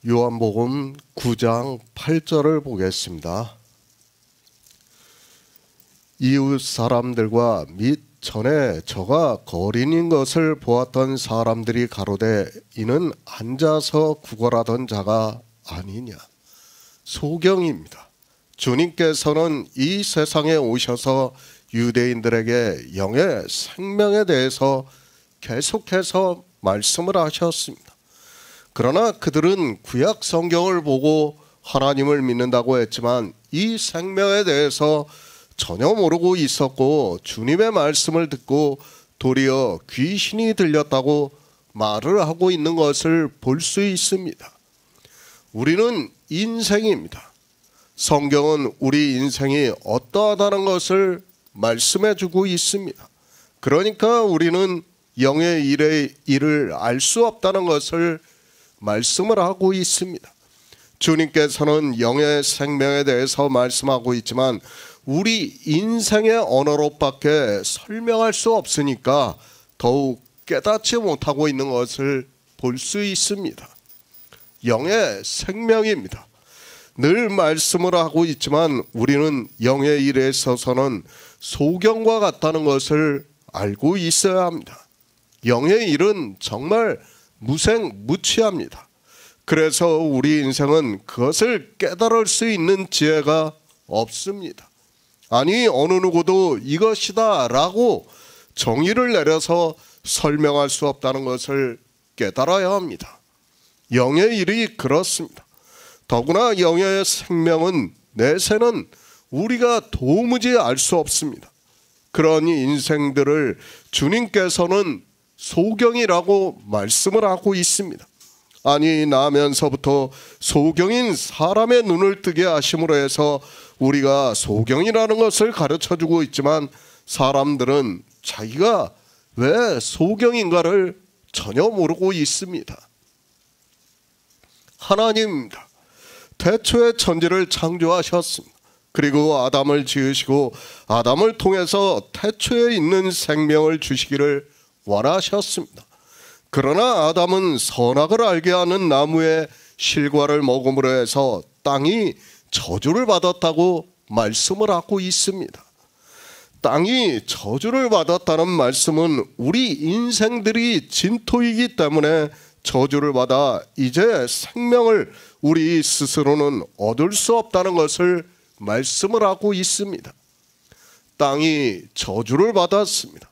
요한복음 9장 8절을 보겠습니다. 이웃 사람들과 및 전에 저가 거린인 것을 보았던 사람들이 가로되 이는 앉아서 구걸하던 자가 아니냐. 소경입니다. 주님께서는 이 세상에 오셔서 유대인들에게 영의 생명에 대해서 계속해서 말씀을 하셨습니다. 그러나 그들은 구약 성경을 보고 하나님을 믿는다고 했지만 이 생명에 대해서 전혀 모르고 있었고, 주님의 말씀을 듣고 도리어 귀신이 들렸다고 말을 하고 있는 것을 볼 수 있습니다. 우리는 인생입니다. 성경은 우리 인생이 어떠하다는 것을 말씀해 주고 있습니다. 그러니까 우리는 영의 일을 알 수 없다는 것을 말씀을 하고 있습니다. 주님께서는 영의 생명에 대해서 말씀하고 있지만 우리 인생의 언어로밖에 설명할 수 없으니까 더욱 깨닫지 못하고 있는 것을 볼 수 있습니다. 영의 생명입니다. 늘 말씀을 하고 있지만 우리는 영의 일에 있어서는 소경과 같다는 것을 알고 있어야 합니다. 영의 일은 정말 무색무취합니다. 그래서 우리 인생은 그것을 깨달을 수 있는 지혜가 없습니다. 아니, 어느 누구도 이것이다 라고 정의를 내려서 설명할 수 없다는 것을 깨달아야 합니다. 영의 일이 그렇습니다. 더구나 영의 생명은, 내세는 우리가 도무지 알 수 없습니다. 그런 인생들을 주님께서는 소경이라고 말씀을 하고 있습니다. 아니, 나면서부터 소경인 사람의 눈을 뜨게 하심으로 해서 우리가 소경이라는 것을 가르쳐주고 있지만 사람들은 자기가 왜 소경인가를 전혀 모르고 있습니다. 하나님입니다. 태초에 천지를 창조하셨습니다. 그리고 아담을 지으시고 아담을 통해서 태초에 있는 생명을 주시기를 원하셨습니다. 그러나 아담은 선악을 알게 하는 나무의 실과를 먹음으로 해서 땅이 저주를 받았다고 말씀을 하고 있습니다. 땅이 저주를 받았다는 말씀은 우리 인생들이 진토이기 때문에 저주를 받아 이제 생명을 우리 스스로는 얻을 수 없다는 것을 말씀을 하고 있습니다. 땅이 저주를 받았습니다.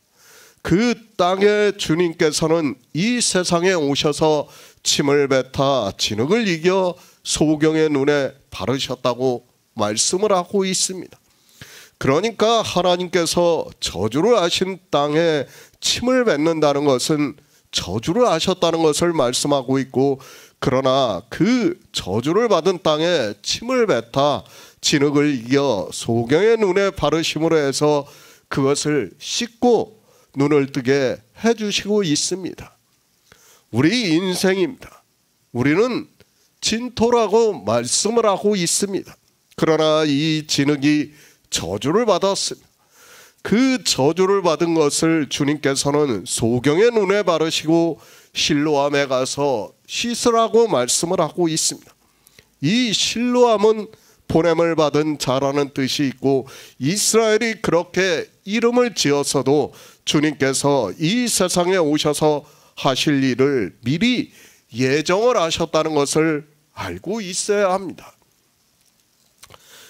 그 땅에 주님께서는 이 세상에 오셔서 침을 뱉어 진흙을 이겨 소경의 눈에 바르셨다고 말씀을 하고 있습니다. 그러니까 하나님께서 저주를 하신 땅에 침을 뱉는다는 것은 저주를 하셨다는 것을 말씀하고 있고, 그러나 그 저주를 받은 땅에 침을 뱉어 진흙을 이겨 소경의 눈에 바르심으로 해서 그것을 씻고 눈을 뜨게 해주시고 있습니다. 우리 인생입니다. 우리는 진토라고 말씀을 하고 있습니다. 그러나 이 진흙이 저주를 받았습니다. 그 저주를 받은 것을 주님께서는 소경의 눈에 바르시고 실로암에 가서 씻으라고 말씀을 하고 있습니다. 이 실로암은 보냄을 받은 자라는 뜻이 있고, 이스라엘이 그렇게 이름을 지었어도 주님께서 이 세상에 오셔서 하실 일을 미리 예정을 하셨다는 것을 알고 있어야 합니다.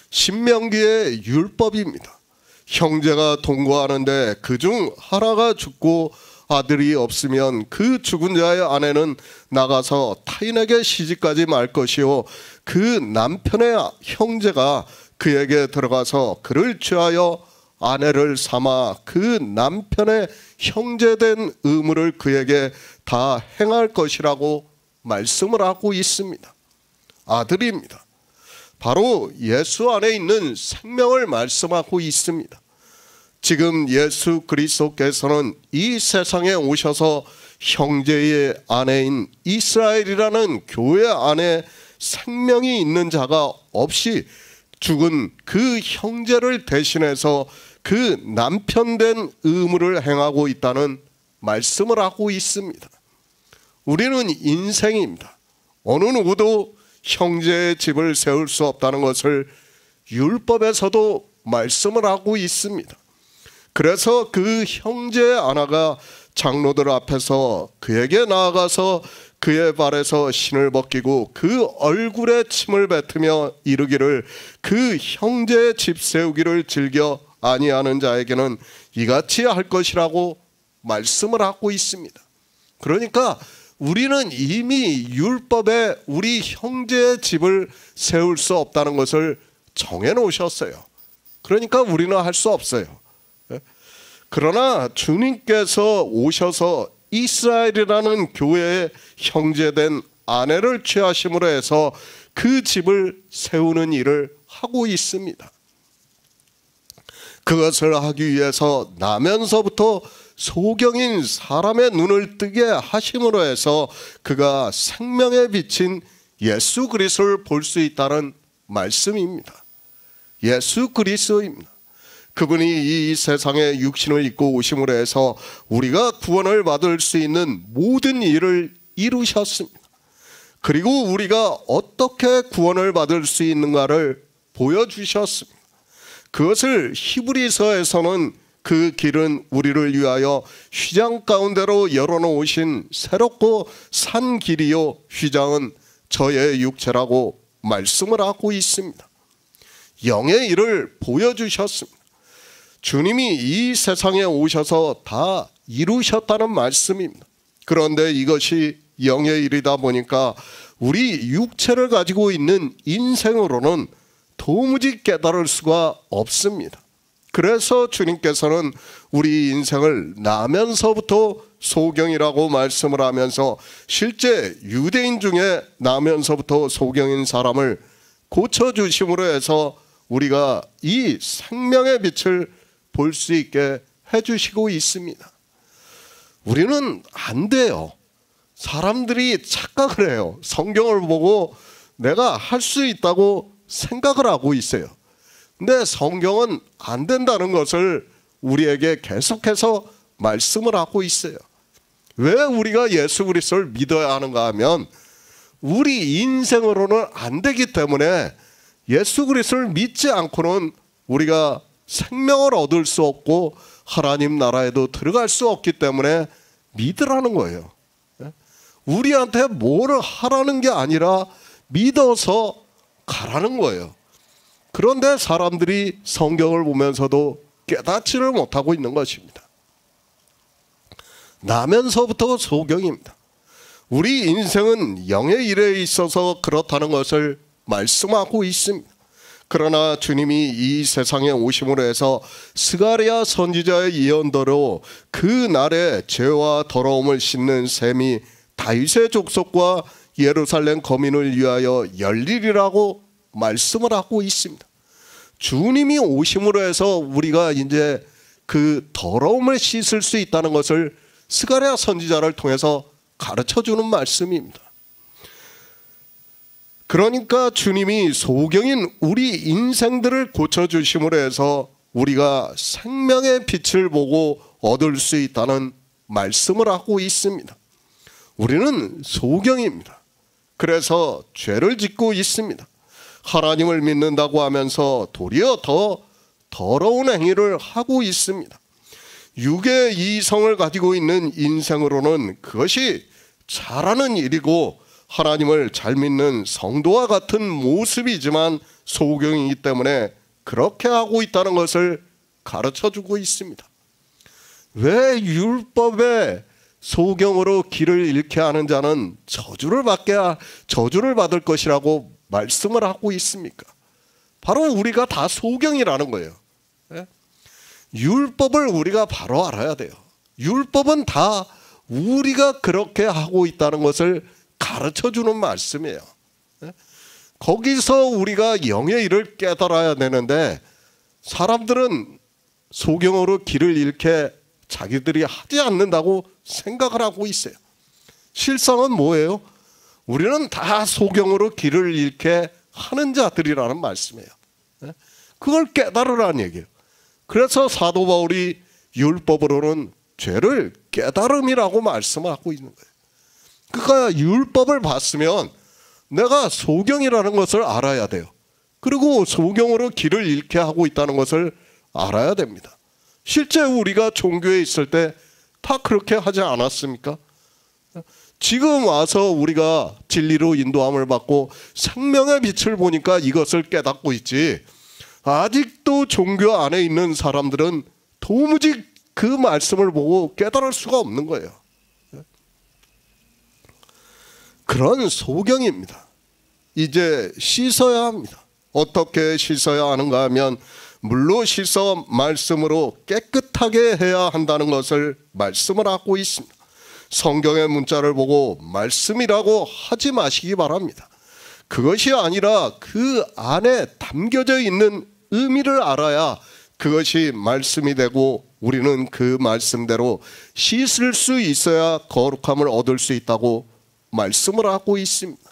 신명기의 율법입니다. 형제가 동거하는데 그중 하나가 죽고 아들이 없으면 그 죽은 자의 아내는 나가서 타인에게 시집가지 말 것이요, 그 남편의 형제가 그에게 들어가서 그를 취하여 아내를 삼아 그 남편의 형제된 의무를 그에게 다 행할 것이라고 말씀을 하고 있습니다. 아들입니다. 바로 예수 안에 있는 생명을 말씀하고 있습니다. 지금 예수 그리스도께서는 이 세상에 오셔서 형제의 아내인 이스라엘이라는 교회 안에 생명이 있는 자가 없이 죽은 그 형제를 대신해서 그 남편된 의무를 행하고 있다는 말씀을 하고 있습니다. 우리는 인생입니다. 어느 누구도 형제의 집을 세울 수 없다는 것을 율법에서도 말씀을 하고 있습니다. 그래서 그 형제의 아내가 장로들 앞에서 그에게 나아가서 그의 발에서 신을 벗기고 그 얼굴에 침을 뱉으며 이르기를 그 형제의 집 세우기를 즐겨 아니하는 자에게는 이같이 할 것이라고 말씀을 하고 있습니다. 그러니까 우리는 이미 율법에 우리 형제의 집을 세울 수 없다는 것을 정해놓으셨어요. 그러니까 우리는 할 수 없어요. 그러나 주님께서 오셔서 이스라엘이라는 교회의 형제된 아내를 취하심으로 해서 그 집을 세우는 일을 하고 있습니다. 그것을 하기 위해서 나면서부터 소경인 사람의 눈을 뜨게 하심으로 해서 그가 생명의 빛인 예수 그리스도를 볼 수 있다는 말씀입니다. 예수 그리스도입니다. 그분이 이 세상에 육신을 입고 오심으로 해서 우리가 구원을 받을 수 있는 모든 일을 이루셨습니다. 그리고 우리가 어떻게 구원을 받을 수 있는가를 보여주셨습니다. 그것을 히브리서에서는 그 길은 우리를 위하여 휘장 가운데로 열어놓으신 새롭고 산 길이요 휘장은 저의 육체라고 말씀을 하고 있습니다. 영의 일을 보여주셨습니다. 주님이 이 세상에 오셔서 다 이루셨다는 말씀입니다. 그런데 이것이 영의 일이다 보니까 우리 육체를 가지고 있는 인생으로는 도무지 깨달을 수가 없습니다. 그래서 주님께서는 우리 인생을 나면서부터 소경이라고 말씀을 하면서 실제 유대인 중에 나면서부터 소경인 사람을 고쳐주심으로 해서 우리가 이 생명의 빛을 볼 수 있게 해주시고 있습니다. 우리는 안 돼요. 사람들이 착각을 해요. 성경을 보고 내가 할 수 있다고 생각을 하고 있어요. 근데 성경은 안 된다는 것을 우리에게 계속해서 말씀을 하고 있어요. 왜 우리가 예수 그리스도를 믿어야 하는가 하면 우리 인생으로는 안 되기 때문에 예수 그리스도를 믿지 않고는 우리가 생명을 얻을 수 없고 하나님 나라에도 들어갈 수 없기 때문에 믿으라는 거예요. 우리한테 뭐를 하라는 게 아니라 믿어서 가라는 거예요. 그런데 사람들이 성경을 보면서도 깨닫지를 못하고 있는 것입니다. 나면서부터 소경입니다. 우리 인생은 영의 일에 있어서 그렇다는 것을 말씀하고 있습니다. 그러나 주님이 이 세상에 오심으로 해서 스가랴 선지자의 예언대로 그 날에 죄와 더러움을 씻는 셈이 다윗의 족속과 예루살렘 거민을 위하여 열리리라고 말씀을 하고 있습니다. 주님이 오심으로 해서 우리가 이제 그 더러움을 씻을 수 있다는 것을 스가랴 선지자를 통해서 가르쳐주는 말씀입니다. 그러니까 주님이 소경인 우리 인생들을 고쳐주심으로 해서 우리가 생명의 빛을 보고 얻을 수 있다는 말씀을 하고 있습니다. 우리는 소경입니다. 그래서 죄를 짓고 있습니다. 하나님을 믿는다고 하면서 도리어 더 더러운 행위를 하고 있습니다. 육의 이성을 가지고 있는 인생으로는 그것이 잘하는 일이고 하나님을 잘 믿는 성도와 같은 모습이지만 소경이기 때문에 그렇게 하고 있다는 것을 가르쳐주고 있습니다. 왜 율법에 소경으로 길을 잃게 하는 자는 저주를 받을 것이라고 말씀을 하고 있습니까? 바로 우리가 다 소경이라는 거예요. 율법을 우리가 바로 알아야 돼요. 율법은 다 우리가 그렇게 하고 있다는 것을 가르쳐주는 말씀이에요. 거기서 우리가 영의 일을 깨달아야 되는데 사람들은 소경으로 길을 잃게 자기들이 하지 않는다고 생각을 하고 있어요. 실상은 뭐예요? 우리는 다 소경으로 길을 잃게 하는 자들이라는 말씀이에요. 그걸 깨달으라는 얘기예요. 그래서 사도 바울이 율법으로는 죄를 깨달음이라고 말씀하고 있는 거예요. 그러니까 율법을 봤으면 내가 소경이라는 것을 알아야 돼요. 그리고 소경으로 길을 잃게 하고 있다는 것을 알아야 됩니다. 실제 우리가 종교에 있을 때 다 그렇게 하지 않았습니까? 지금 와서 우리가 진리로 인도함을 받고 생명의 빛을 보니까 이것을 깨닫고 있지, 아직도 종교 안에 있는 사람들은 도무지 그 말씀을 보고 깨달을 수가 없는 거예요. 그런 소경입니다. 이제 씻어야 합니다. 어떻게 씻어야 하는가 하면 물로 씻어 말씀으로 깨끗하게 해야 한다는 것을 말씀을 하고 있습니다. 성경의 문자를 보고 말씀이라고 하지 마시기 바랍니다. 그것이 아니라 그 안에 담겨져 있는 의미를 알아야 그것이 말씀이 되고 우리는 그 말씀대로 씻을 수 있어야 거룩함을 얻을 수 있다고 말씀을 하고 있습니다.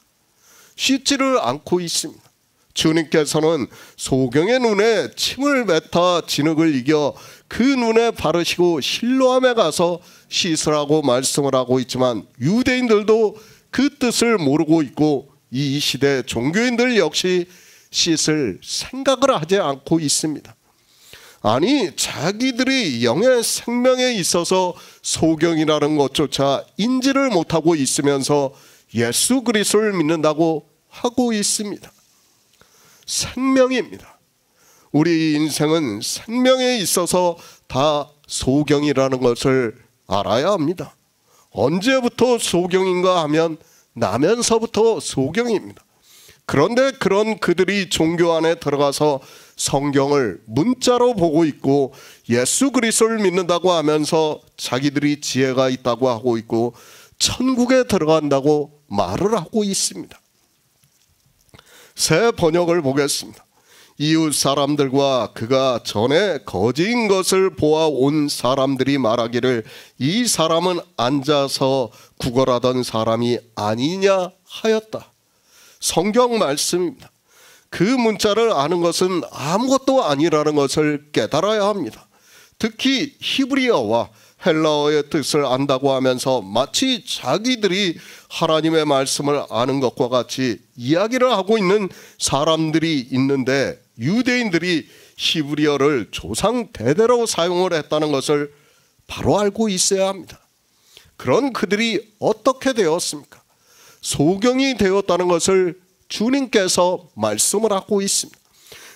씻지를 않고 있습니다. 주님께서는 소경의 눈에 침을 뱉어 진흙을 이겨 그 눈에 바르시고 실로암에 가서 씻으라고 말씀을 하고 있지만 유대인들도 그 뜻을 모르고 있고 이 시대 종교인들 역시 씻을 생각을 하지 않고 있습니다. 아니, 자기들이 영의 생명에 있어서 소경이라는 것조차 인지를 못하고 있으면서 예수 그리스도를 믿는다고 하고 있습니다. 생명입니다. 우리 인생은 생명에 있어서 다 소경이라는 것을 알아야 합니다. 언제부터 소경인가 하면 나면서부터 소경입니다. 그런데 그런 그들이 종교 안에 들어가서 성경을 문자로 보고 있고 예수 그리스도를 믿는다고 하면서 자기들이 지혜가 있다고 하고 있고 천국에 들어간다고 말을 하고 있습니다. 새 번역을 보겠습니다. 이웃 사람들과 그가 전에 거지인 것을 보아온 사람들이 말하기를 이 사람은 앉아서 구걸하던 사람이 아니냐 하였다. 성경 말씀입니다. 그 문자를 아는 것은 아무것도 아니라는 것을 깨달아야 합니다. 특히 히브리어와 헬라어의 뜻을 안다고 하면서 마치 자기들이 하나님의 말씀을 아는 것과 같이 이야기를 하고 있는 사람들이 있는데 유대인들이 히브리어를 조상 대대로 사용을 했다는 것을 바로 알고 있어야 합니다. 그런 그들이 어떻게 되었습니까? 소경이 되었다는 것을 주님께서 말씀을 하고 있습니다.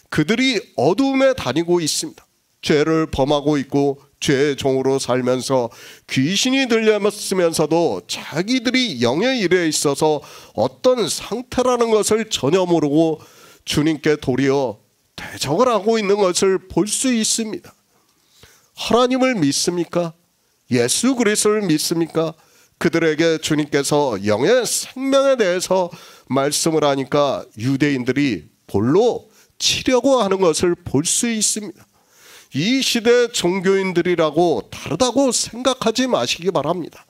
그들이 어두움에 다니고 있습니다. 죄를 범하고 있고 죄의 종으로 살면서 귀신이 들렸으면서도 자기들이 영의 일에 있어서 어떤 상태라는 것을 전혀 모르고 주님께 도리어 대적을 하고 있는 것을 볼 수 있습니다. 하나님을 믿습니까? 예수 그리스도를 믿습니까? 그들에게 주님께서 영의 생명에 대해서 말씀을 하니까 유대인들이 볼로 치려고 하는 것을 볼 수 있습니다. 이 시대 종교인들이라고 다르다고 생각하지 마시기 바랍니다.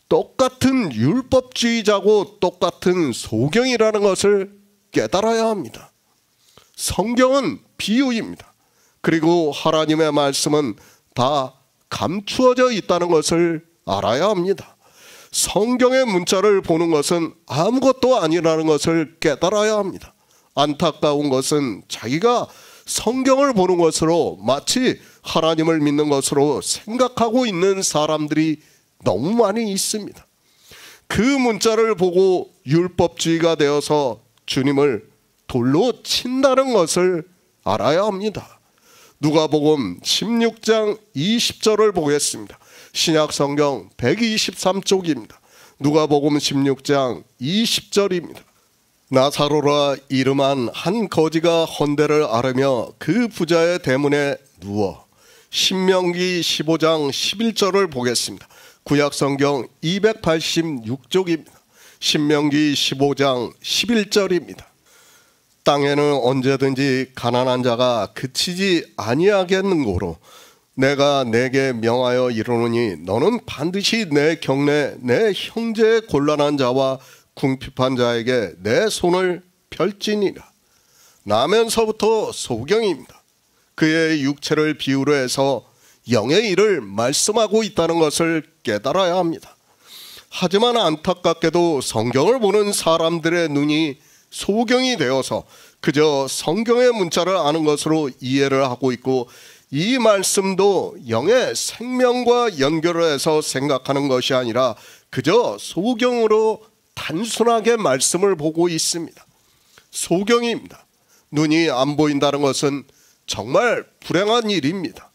똑같은 율법주의자고 똑같은 소경이라는 것을 깨달아야 합니다. 성경은 비유입니다. 그리고 하나님의 말씀은 다 감추어져 있다는 것을 알아야 합니다. 성경의 문자를 보는 것은 아무것도 아니라는 것을 깨달아야 합니다. 안타까운 것은 자기가 성경을 보는 것으로 마치 하나님을 믿는 것으로 생각하고 있는 사람들이 너무 많이 있습니다. 그 문자를 보고 율법주의가 되어서 주님을 돌로 친다는 것을 알아야 합니다. 누가복음 16장 20절을 보겠습니다. 신약성경 123쪽입니다. 누가복음 16장 20절입니다. 나사로라 이름한 한 거지가 헌대를 앓으며 그 부자의 대문에 누워. 신명기 15장 11절을 보겠습니다. 구약성경 286쪽입니다. 신명기 15장 11절입니다. 땅에는 언제든지 가난한 자가 그치지 아니하겠는고로 내가 내게 명하여 이르노니 너는 반드시 내 경내 내 형제의 곤란한 자와 궁핍한 자에게 내 손을 펼지니라. 나면서부터 소경입니다. 그의 육체를 비유로 해서 영의 일을 말씀하고 있다는 것을 깨달아야 합니다. 하지만 안타깝게도 성경을 보는 사람들의 눈이 소경이 되어서 그저 성경의 문자를 아는 것으로 이해를 하고 있고, 이 말씀도 영의 생명과 연결을 해서 생각하는 것이 아니라 그저 소경으로 단순하게 말씀을 보고 있습니다. 소경입니다. 눈이 안 보인다는 것은 정말 불행한 일입니다.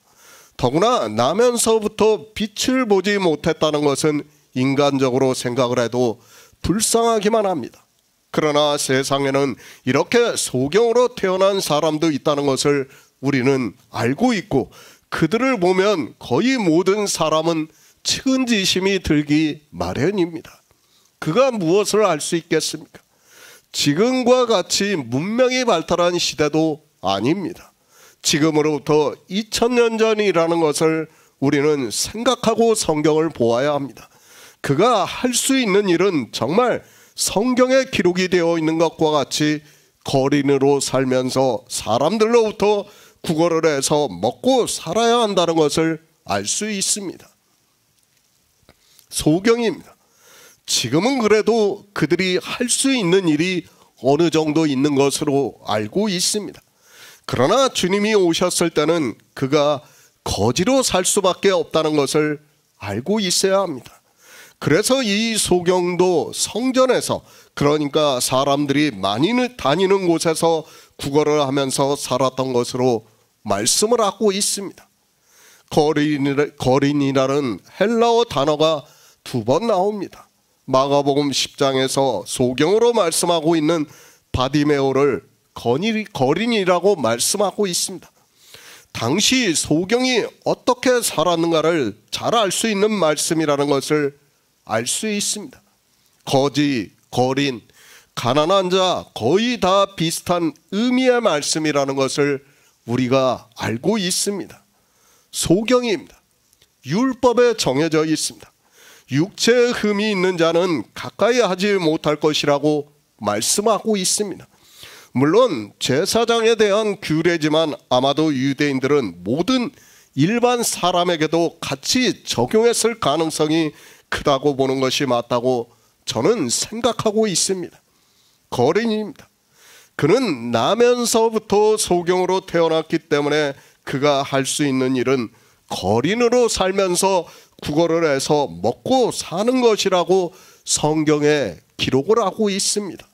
더구나 나면서부터 빛을 보지 못했다는 것은 인간적으로 생각을 해도 불쌍하기만 합니다. 그러나 세상에는 이렇게 소경으로 태어난 사람도 있다는 것을 우리는 알고 있고, 그들을 보면 거의 모든 사람은 측은지심이 들기 마련입니다. 그가 무엇을 알 수 있겠습니까? 지금과 같이 문명이 발달한 시대도 아닙니다. 지금으로부터 2000년 전이라는 것을 우리는 생각하고 성경을 보아야 합니다. 그가 할 수 있는 일은 정말 성경에 기록이 되어 있는 것과 같이 거린으로 살면서 사람들로부터 구걸을 해서 먹고 살아야 한다는 것을 알 수 있습니다. 소경입니다. 지금은 그래도 그들이 할 수 있는 일이 어느 정도 있는 것으로 알고 있습니다. 그러나 주님이 오셨을 때는 그가 거지로 살 수밖에 없다는 것을 알고 있어야 합니다. 그래서 이 소경도 성전에서, 그러니까 사람들이 많이 다니는 곳에서 구걸을 하면서 살았던 것으로 말씀을 하고 있습니다. 거린이라는 헬라어 단어가 2번 나옵니다. 마가복음 10장에서 소경으로 말씀하고 있는 바디메오를 거린이라고 말씀하고 있습니다. 당시 소경이 어떻게 살았는가를 잘 알 수 있는 말씀이라는 것을 알 수 있습니다. 거지, 거린, 가난한 자 거의 다 비슷한 의미의 말씀이라는 것을 우리가 알고 있습니다. 소경입니다. 율법에 정해져 있습니다. 육체의 흠이 있는 자는 가까이 하지 못할 것이라고 말씀하고 있습니다. 물론 제사장에 대한 규례지만 아마도 유대인들은 모든 일반 사람에게도 같이 적용했을 가능성이 크다고 보는 것이 맞다고 저는 생각하고 있습니다. 거린입니다. 그는 나면서부터 소경으로 태어났기 때문에 그가 할 수 있는 일은 거린으로 살면서 구걸을 해서 먹고 사는 것이라고 성경에 기록을 하고 있습니다.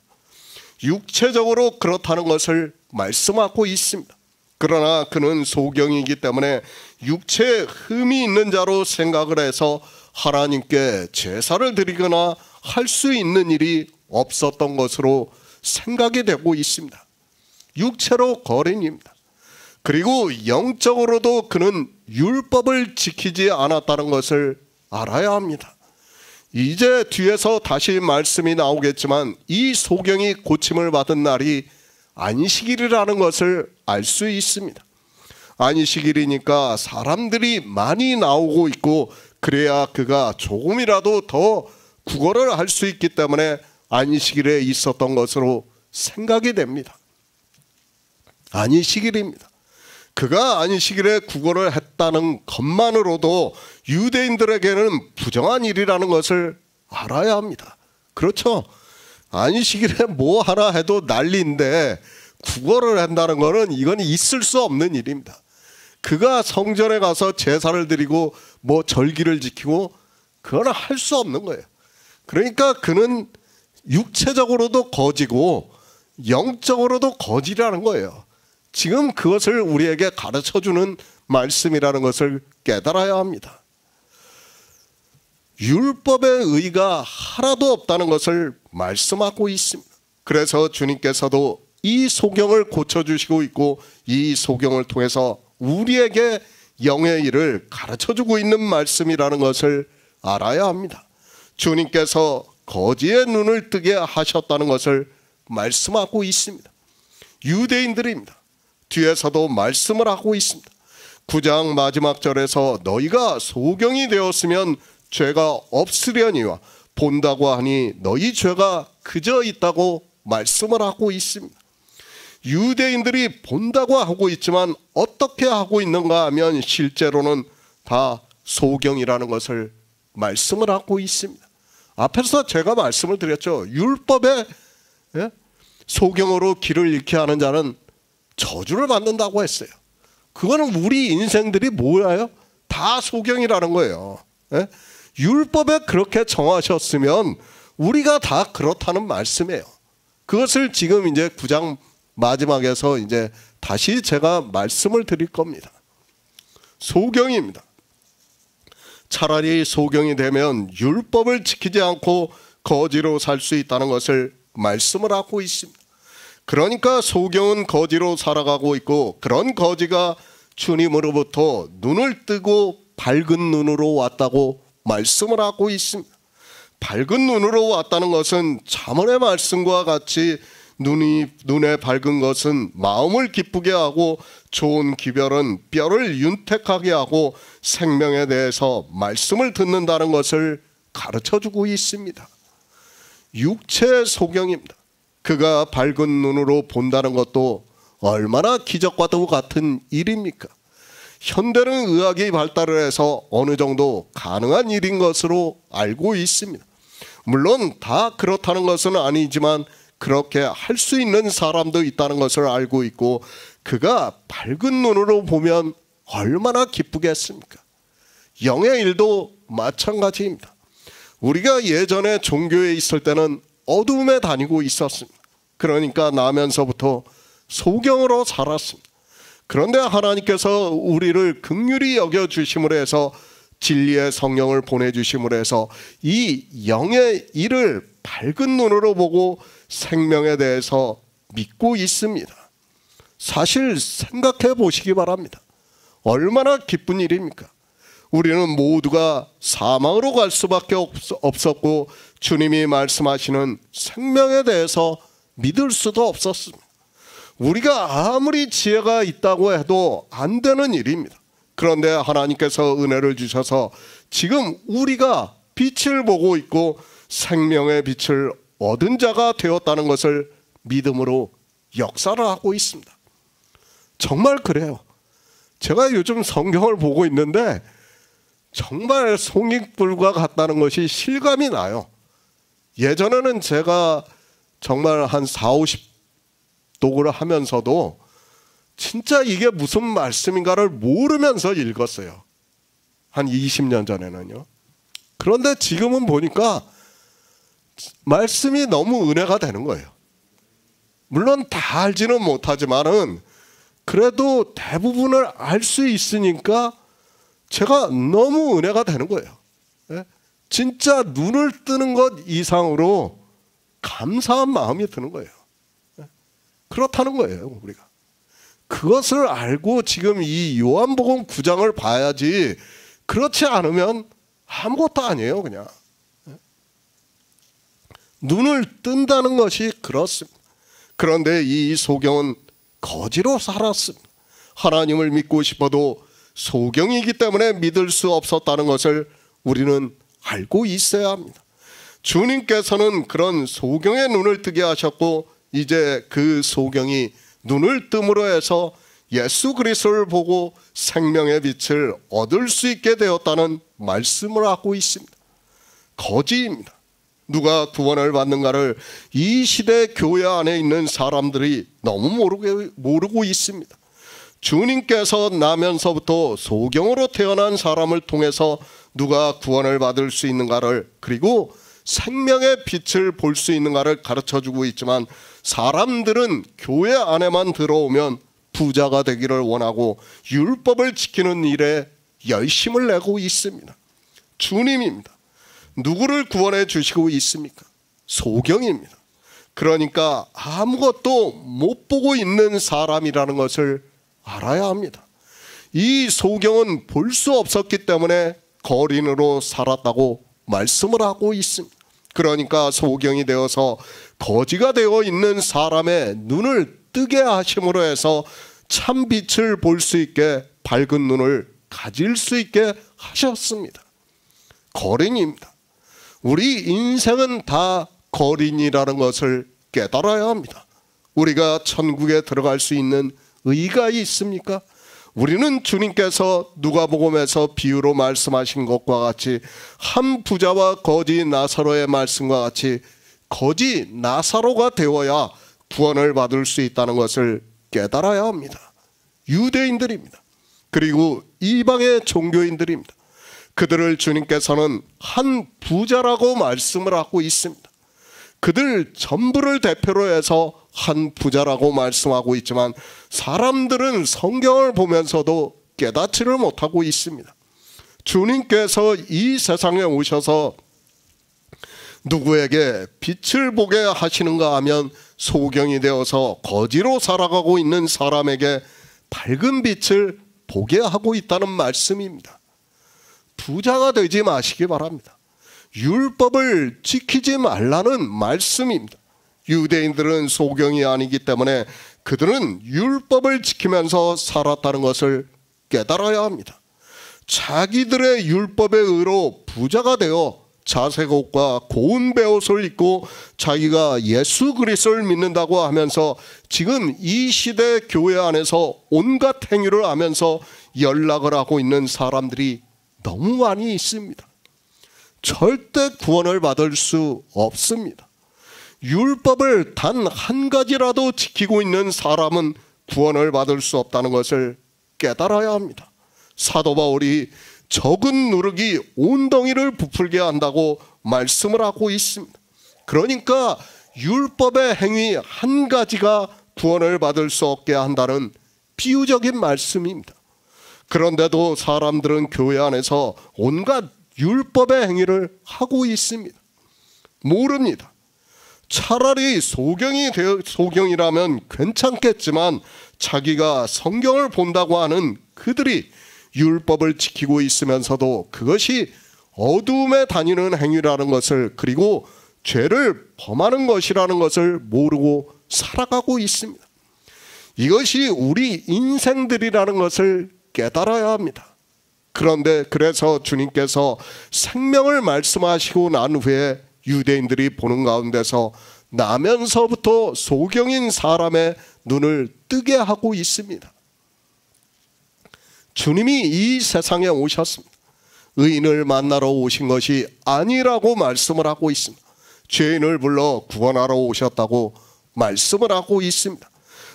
육체적으로 그렇다는 것을 말씀하고 있습니다. 그러나 그는 소경이기 때문에 육체에 흠이 있는 자로 생각을 해서 하나님께 제사를 드리거나 할 수 있는 일이 없었던 것으로 생각이 되고 있습니다. 육체로 거린입니다. 그리고 영적으로도 그는 율법을 지키지 않았다는 것을 알아야 합니다. 이제 뒤에서 다시 말씀이 나오겠지만 이 소경이 고침을 받은 날이 안식일이라는 것을 알 수 있습니다. 안식일이니까 사람들이 많이 나오고 있고, 그래야 그가 조금이라도 더 구걸을 할 수 있기 때문에 안식일에 있었던 것으로 생각이 됩니다. 안식일입니다. 그가 안식일에 구걸을 했다는 것만으로도 유대인들에게는 부정한 일이라는 것을 알아야 합니다. 그렇죠? 안식일에 뭐 하나 해도 난리인데 구걸을 한다는 것은 이건 있을 수 없는 일입니다. 그가 성전에 가서 제사를 드리고 뭐 절기를 지키고 그건 할 수 없는 거예요. 그러니까 그는 육체적으로도 거지고 영적으로도 거지라는 거예요. 지금 그것을 우리에게 가르쳐주는 말씀이라는 것을 깨달아야 합니다. 율법의 의가 하나도 없다는 것을 말씀하고 있습니다. 그래서 주님께서도 이 소경을 고쳐주시고 있고, 이 소경을 통해서 우리에게 영의 일을 가르쳐주고 있는 말씀이라는 것을 알아야 합니다. 주님께서 거지의 눈을 뜨게 하셨다는 것을 말씀하고 있습니다. 유대인들입니다. 뒤에서도 말씀을 하고 있습니다. 9장 마지막 절에서 너희가 소경이 되었으면 죄가 없으려니와 본다고 하니 너희 죄가 그저 있다고 말씀을 하고 있습니다. 유대인들이 본다고 하고 있지만 어떻게 하고 있는가 하면 실제로는 다 소경이라는 것을 말씀을 하고 있습니다. 앞에서 제가 말씀을 드렸죠. 율법의 소경으로 길을 잃게 하는 자는 저주를 받는다고 했어요. 그거는 우리 인생들이 뭐예요? 다 소경이라는 거예요. 율법에 그렇게 정하셨으면 우리가 다 그렇다는 말씀이에요. 그것을 지금 이제 9장 마지막에서 이제 다시 제가 말씀을 드릴 겁니다. 소경입니다. 차라리 소경이 되면 율법을 지키지 않고 거지로 살 수 있다는 것을 말씀을 하고 있습니다. 그러니까 소경은 거지로 살아가고 있고 그런 거지가 주님으로부터 눈을 뜨고 밝은 눈으로 왔다고 말씀을 하고 있습니다. 밝은 눈으로 왔다는 것은 잠언의 말씀과 같이 눈에 밝은 것은 마음을 기쁘게 하고 좋은 기별은 뼈를 윤택하게 하고 생명에 대해서 말씀을 듣는다는 것을 가르쳐주고 있습니다. 육체의 소경입니다. 그가 밝은 눈으로 본다는 것도 얼마나 기적과도 같은 일입니까? 현대는 의학이 발달을 해서 어느 정도 가능한 일인 것으로 알고 있습니다. 물론 다 그렇다는 것은 아니지만 그렇게 할 수 있는 사람도 있다는 것을 알고 있고 그가 밝은 눈으로 보면 얼마나 기쁘겠습니까? 영의 일도 마찬가지입니다. 우리가 예전에 종교에 있을 때는 어둠에 다니고 있었습니다. 그러니까 나면서부터 소경으로 살았습니다. 그런데 하나님께서 우리를 긍휼히 여겨주심으로 해서 진리의 성령을 보내주심으로 해서 이 영의 일을 밝은 눈으로 보고 생명에 대해서 믿고 있습니다. 사실 생각해 보시기 바랍니다. 얼마나 기쁜 일입니까? 우리는 모두가 사망으로 갈 수밖에 없었고 주님이 말씀하시는 생명에 대해서 믿을 수도 없었습니다. 우리가 아무리 지혜가 있다고 해도 안 되는 일입니다. 그런데 하나님께서 은혜를 주셔서 지금 우리가 빛을 보고 있고 생명의 빛을 얻은 자가 되었다는 것을 믿음으로 역사를 하고 있습니다. 정말 그래요. 제가 요즘 성경을 보고 있는데 정말 송이불과 같다는 것이 실감이 나요. 예전에는 제가 정말 한 40-50독을 하면서도 진짜 이게 무슨 말씀인가를 모르면서 읽었어요. 한 20년 전에는요. 그런데 지금은 보니까 말씀이 너무 은혜가 되는 거예요. 물론 다 알지는 못하지만은 그래도 대부분을 알 수 있으니까 제가 너무 은혜가 되는 거예요. 진짜 눈을 뜨는 것 이상으로 감사한 마음이 드는 거예요. 그렇다는 거예요, 우리가. 그것을 알고 지금 이 요한복음 9장을 봐야지 그렇지 않으면 아무것도 아니에요, 그냥. 눈을 뜬다는 것이 그렇습니다. 그런데 이 소경은 거지로 살았습니다. 하나님을 믿고 싶어도 소경이기 때문에 믿을 수 없었다는 것을 우리는 알고 있어야 합니다. 주님께서는 그런 소경의 눈을 뜨게 하셨고 이제 그 소경이 눈을 뜸으로 해서 예수 그리스도를 보고 생명의 빛을 얻을 수 있게 되었다는 말씀을 하고 있습니다. 거지입니다. 누가 구원을 받는가를 이 시대 교회 안에 있는 사람들이 너무 모르고 있습니다. 주님께서 나면서부터 소경으로 태어난 사람을 통해서 누가 구원을 받을 수 있는가를 그리고 생명의 빛을 볼 수 있는가를 가르쳐주고 있지만 사람들은 교회 안에만 들어오면 부자가 되기를 원하고 율법을 지키는 일에 열심을 내고 있습니다. 주님입니다. 누구를 구원해 주시고 있습니까? 소경입니다. 그러니까 아무것도 못 보고 있는 사람이라는 것을 알아야 합니다. 이 소경은 볼 수 없었기 때문에 거린으로 살았다고 말씀을 하고 있습니다. 그러니까 소경이 되어서 거지가 되어 있는 사람의 눈을 뜨게 하심으로 해서 참 빛을 볼 수 있게 밝은 눈을 가질 수 있게 하셨습니다. 거린입니다. 우리 인생은 다 거린이라는 것을 깨달아야 합니다. 우리가 천국에 들어갈 수 있는 의의가 있습니까? 우리는 주님께서 누가복음에서 비유로 말씀하신 것과 같이 한 부자와 거지 나사로의 말씀과 같이 거지 나사로가 되어야 구원을 받을 수 있다는 것을 깨달아야 합니다. 유대인들입니다. 그리고 이방의 종교인들입니다. 그들을 주님께서는 한 부자라고 말씀을 하고 있습니다. 그들 전부를 대표로 해서 한 부자라고 말씀하고 있지만 사람들은 성경을 보면서도 깨닫지를 못하고 있습니다. 주님께서 이 세상에 오셔서 누구에게 빛을 보게 하시는가 하면 소경이 되어서 거지로 살아가고 있는 사람에게 밝은 빛을 보게 하고 있다는 말씀입니다. 부자가 되지 마시기 바랍니다. 율법을 지키지 말라는 말씀입니다. 유대인들은 소경이 아니기 때문에 그들은 율법을 지키면서 살았다는 것을 깨달아야 합니다. 자기들의 율법의 의로 부자가 되어 자색 옷과 고운 베옷을 입고 자기가 예수 그리스도를 믿는다고 하면서 지금 이 시대 교회 안에서 온갖 행위를 하면서 연락을 하고 있는 사람들이 너무 많이 있습니다. 절대 구원을 받을 수 없습니다. 율법을 단 한 가지라도 지키고 있는 사람은 구원을 받을 수 없다는 것을 깨달아야 합니다. 사도 바울이 적은 누룩이 온덩이를 부풀게 한다고 말씀을 하고 있습니다. 그러니까 율법의 행위 한 가지가 구원을 받을 수 없게 한다는 비유적인 말씀입니다. 그런데도 사람들은 교회 안에서 온갖 율법의 행위를 하고 있습니다. 모릅니다. 차라리 소경이라면 괜찮겠지만 자기가 성경을 본다고 하는 그들이 율법을 지키고 있으면서도 그것이 어둠에 다니는 행위라는 것을, 그리고 죄를 범하는 것이라는 것을 모르고 살아가고 있습니다. 이것이 우리 인생들이라는 것을 깨달아야 합니다. 그런데 그래서 주님께서 생명을 말씀하시고 난 후에 유대인들이 보는 가운데서 나면서부터 소경인 사람의 눈을 뜨게 하고 있습니다. 주님이 이 세상에 오셨습니다. 의인을 만나러 오신 것이 아니라고 말씀을 하고 있습니다. 죄인을 불러 구원하러 오셨다고 말씀을 하고 있습니다.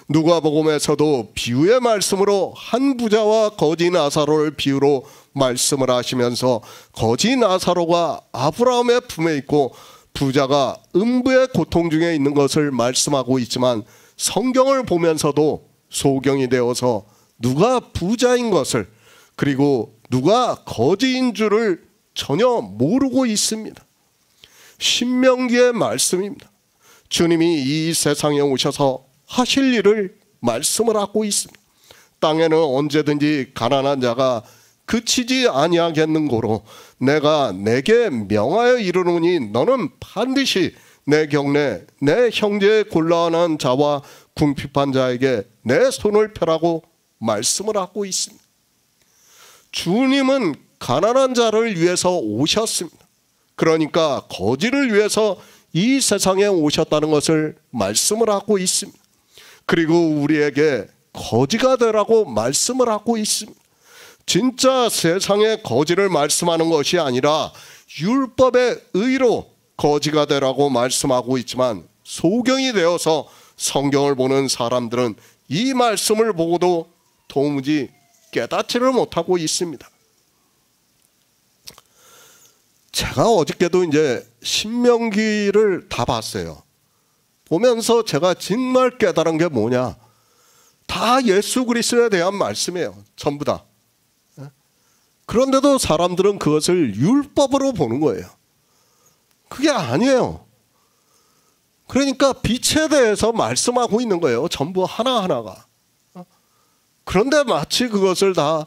누가복음에서도 비유의 말씀으로 한 부자와 거지 나사로를 비유로 말씀을 하시면서 거지 나사로가 아브라함의 품에 있고 부자가 음부의 고통 중에 있는 것을 말씀하고 있지만 성경을 보면서도 소경이 되어서 누가 부자인 것을, 그리고 누가 거지인 줄을 전혀 모르고 있습니다. 신명기의 말씀입니다. 주님이 이 세상에 오셔서 하실 일을 말씀을 하고 있습니다. 땅에는 언제든지 가난한 자가 그치지 아니하겠는고로 내가 내게 명하여 이르노니 너는 반드시 내 경내 내 형제의 곤란한 자와 궁핍한 자에게 내 손을 펴라고 말씀을 하고 있습니다. 주님은 가난한 자를 위해서 오셨습니다. 그러니까 거지를 위해서 이 세상에 오셨다는 것을 말씀을 하고 있습니다. 그리고 우리에게 거지가 되라고 말씀을 하고 있습니다. 진짜 세상의 거지를 말씀하는 것이 아니라 율법의 의로 거지가 되라고 말씀하고 있지만 소경이 되어서 성경을 보는 사람들은 이 말씀을 보고도 도무지 깨닫지를 못하고 있습니다. 제가 어저께도 이제 신명기를 다 봤어요. 보면서 제가 정말 깨달은 게 뭐냐, 다 예수 그리스도에 대한 말씀이에요. 전부 다. 그런데도 사람들은 그것을 율법으로 보는 거예요. 그게 아니에요. 그러니까 빛에 대해서 말씀하고 있는 거예요. 전부 하나하나가. 그런데 마치 그것을 다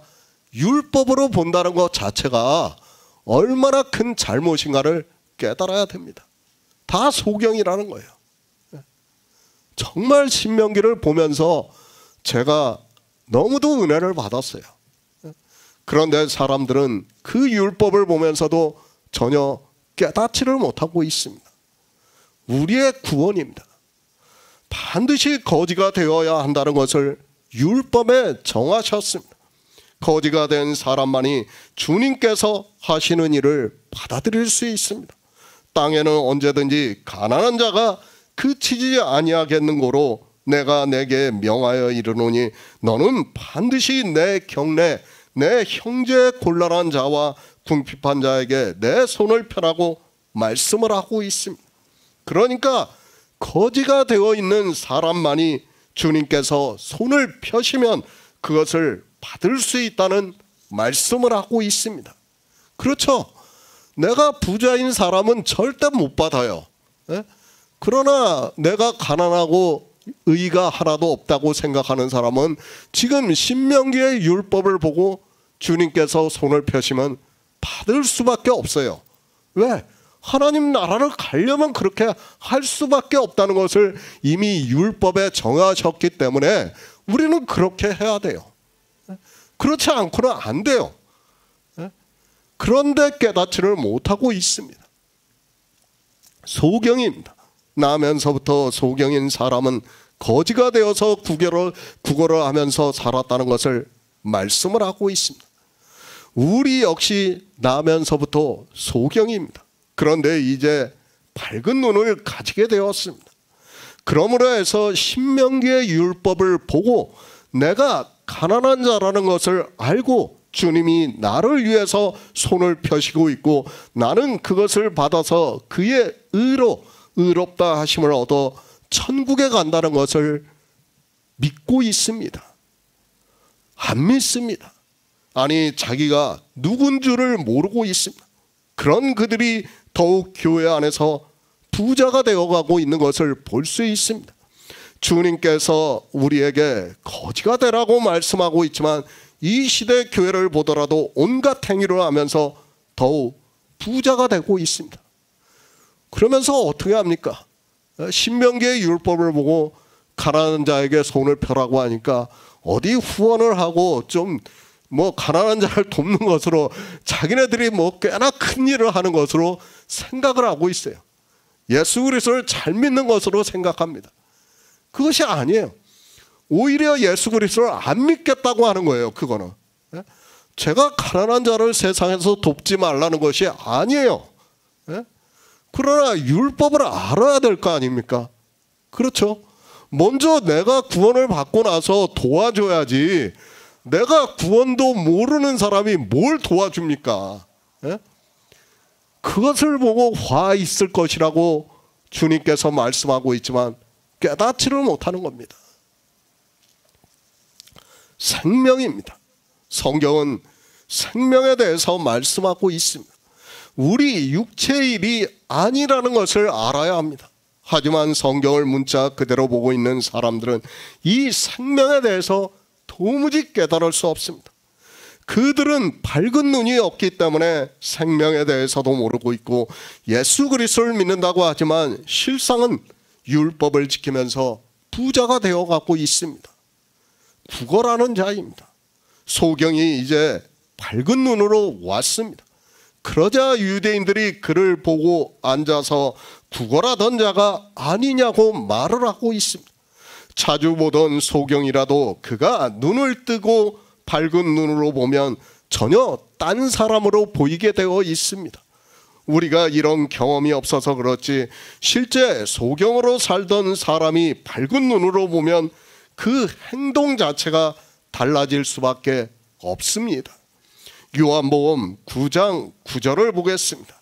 율법으로 본다는 것 자체가 얼마나 큰 잘못인가를 깨달아야 됩니다. 다 소경이라는 거예요. 정말 신명기를 보면서 제가 너무도 은혜를 받았어요. 그런데 사람들은 그 율법을 보면서도 전혀 깨닫지를 못하고 있습니다. 우리의 구원입니다. 반드시 거지가 되어야 한다는 것을 율법에 정하셨습니다. 거지가 된 사람만이 주님께서 하시는 일을 받아들일 수 있습니다. 땅에는 언제든지 가난한 자가 그치지 아니하겠는고로 내가 내게 명하여 이르노니 너는 반드시 내 경내 내 형제 곤란한 자와 궁핍한 자에게 내 손을 펴라고 말씀을 하고 있습니다. 그러니까 거지가 되어 있는 사람만이 주님께서 손을 펴시면 그것을 받을 수 있다는 말씀을 하고 있습니다. 그렇죠? 내가 부자인 사람은 절대 못 받아요. 그러나 내가 가난하고 의가 하나도 없다고 생각하는 사람은 지금 신명기의 율법을 보고 주님께서 손을 펴시면 받을 수밖에 없어요. 왜? 하나님 나라를 가려면 그렇게 할 수밖에 없다는 것을 이미 율법에 정하셨기 때문에 우리는 그렇게 해야 돼요. 그렇지 않고는 안 돼요. 그런데 깨닫지를 못하고 있습니다. 소경입니다. 나면서부터 소경인 사람은 거지가 되어서 구걸을 하면서 살았다는 것을 말씀을 하고 있습니다. 우리 역시 나면서부터 소경입니다. 그런데 이제 밝은 눈을 가지게 되었습니다. 그러므로 해서 신명기의 율법을 보고 내가 가난한 자라는 것을 알고 주님이 나를 위해서 손을 펴시고 있고 나는 그것을 받아서 그의 의로 의롭다 하심을 얻어 천국에 간다는 것을 믿고 있습니다. 안 믿습니다. 아니 자기가 누군 줄을 모르고 있습니다. 그런 그들이 더욱 교회 안에서 부자가 되어가고 있는 것을 볼 수 있습니다. 주님께서 우리에게 거지가 되라고 말씀하고 있지만 이 시대 교회를 보더라도 온갖 행위를 하면서 더욱 부자가 되고 있습니다. 그러면서 어떻게 합니까? 신명기의 율법을 보고 가난한 자에게 손을 펴라고 하니까 어디 후원을 하고 좀 가난한 자를 돕는 것으로 자기네들이 꽤나 큰 일을 하는 것으로 생각을 하고 있어요. 예수 그리스도를 잘 믿는 것으로 생각합니다. 그것이 아니에요. 오히려 예수 그리스도를 안 믿겠다고 하는 거예요. 그거는 제가 가난한 자를 세상에서 돕지 말라는 것이 아니에요. 그러나 율법을 알아야 될 거 아닙니까? 그렇죠? 먼저 내가 구원을 받고 나서 도와줘야지 내가 구원도 모르는 사람이 뭘 도와줍니까? 그것을 보고 화 있을 것이라고 주님께서 말씀하고 있지만 깨닫지를 못하는 겁니다. 생명입니다. 성경은 생명에 대해서 말씀하고 있습니다. 우리 육체의 일이 아니라는 것을 알아야 합니다. 하지만 성경을 문자 그대로 보고 있는 사람들은 이 생명에 대해서 도무지 깨달을 수 없습니다. 그들은 밝은 눈이 없기 때문에 생명에 대해서도 모르고 있고 예수 그리스도를 믿는다고 하지만 실상은 율법을 지키면서 부자가 되어가고 있습니다. 구걸하는 자입니다. 소경이 이제 밝은 눈으로 왔습니다. 그러자 유대인들이 그를 보고 앉아서 구걸하던 자가 아니냐고 말을 하고 있습니다. 자주 보던 소경이라도 그가 눈을 뜨고 밝은 눈으로 보면 전혀 딴 사람으로 보이게 되어 있습니다. 우리가 이런 경험이 없어서 그렇지 실제 소경으로 살던 사람이 밝은 눈으로 보면 그 행동 자체가 달라질 수밖에 없습니다. 요한복음 9장 9절을 보겠습니다.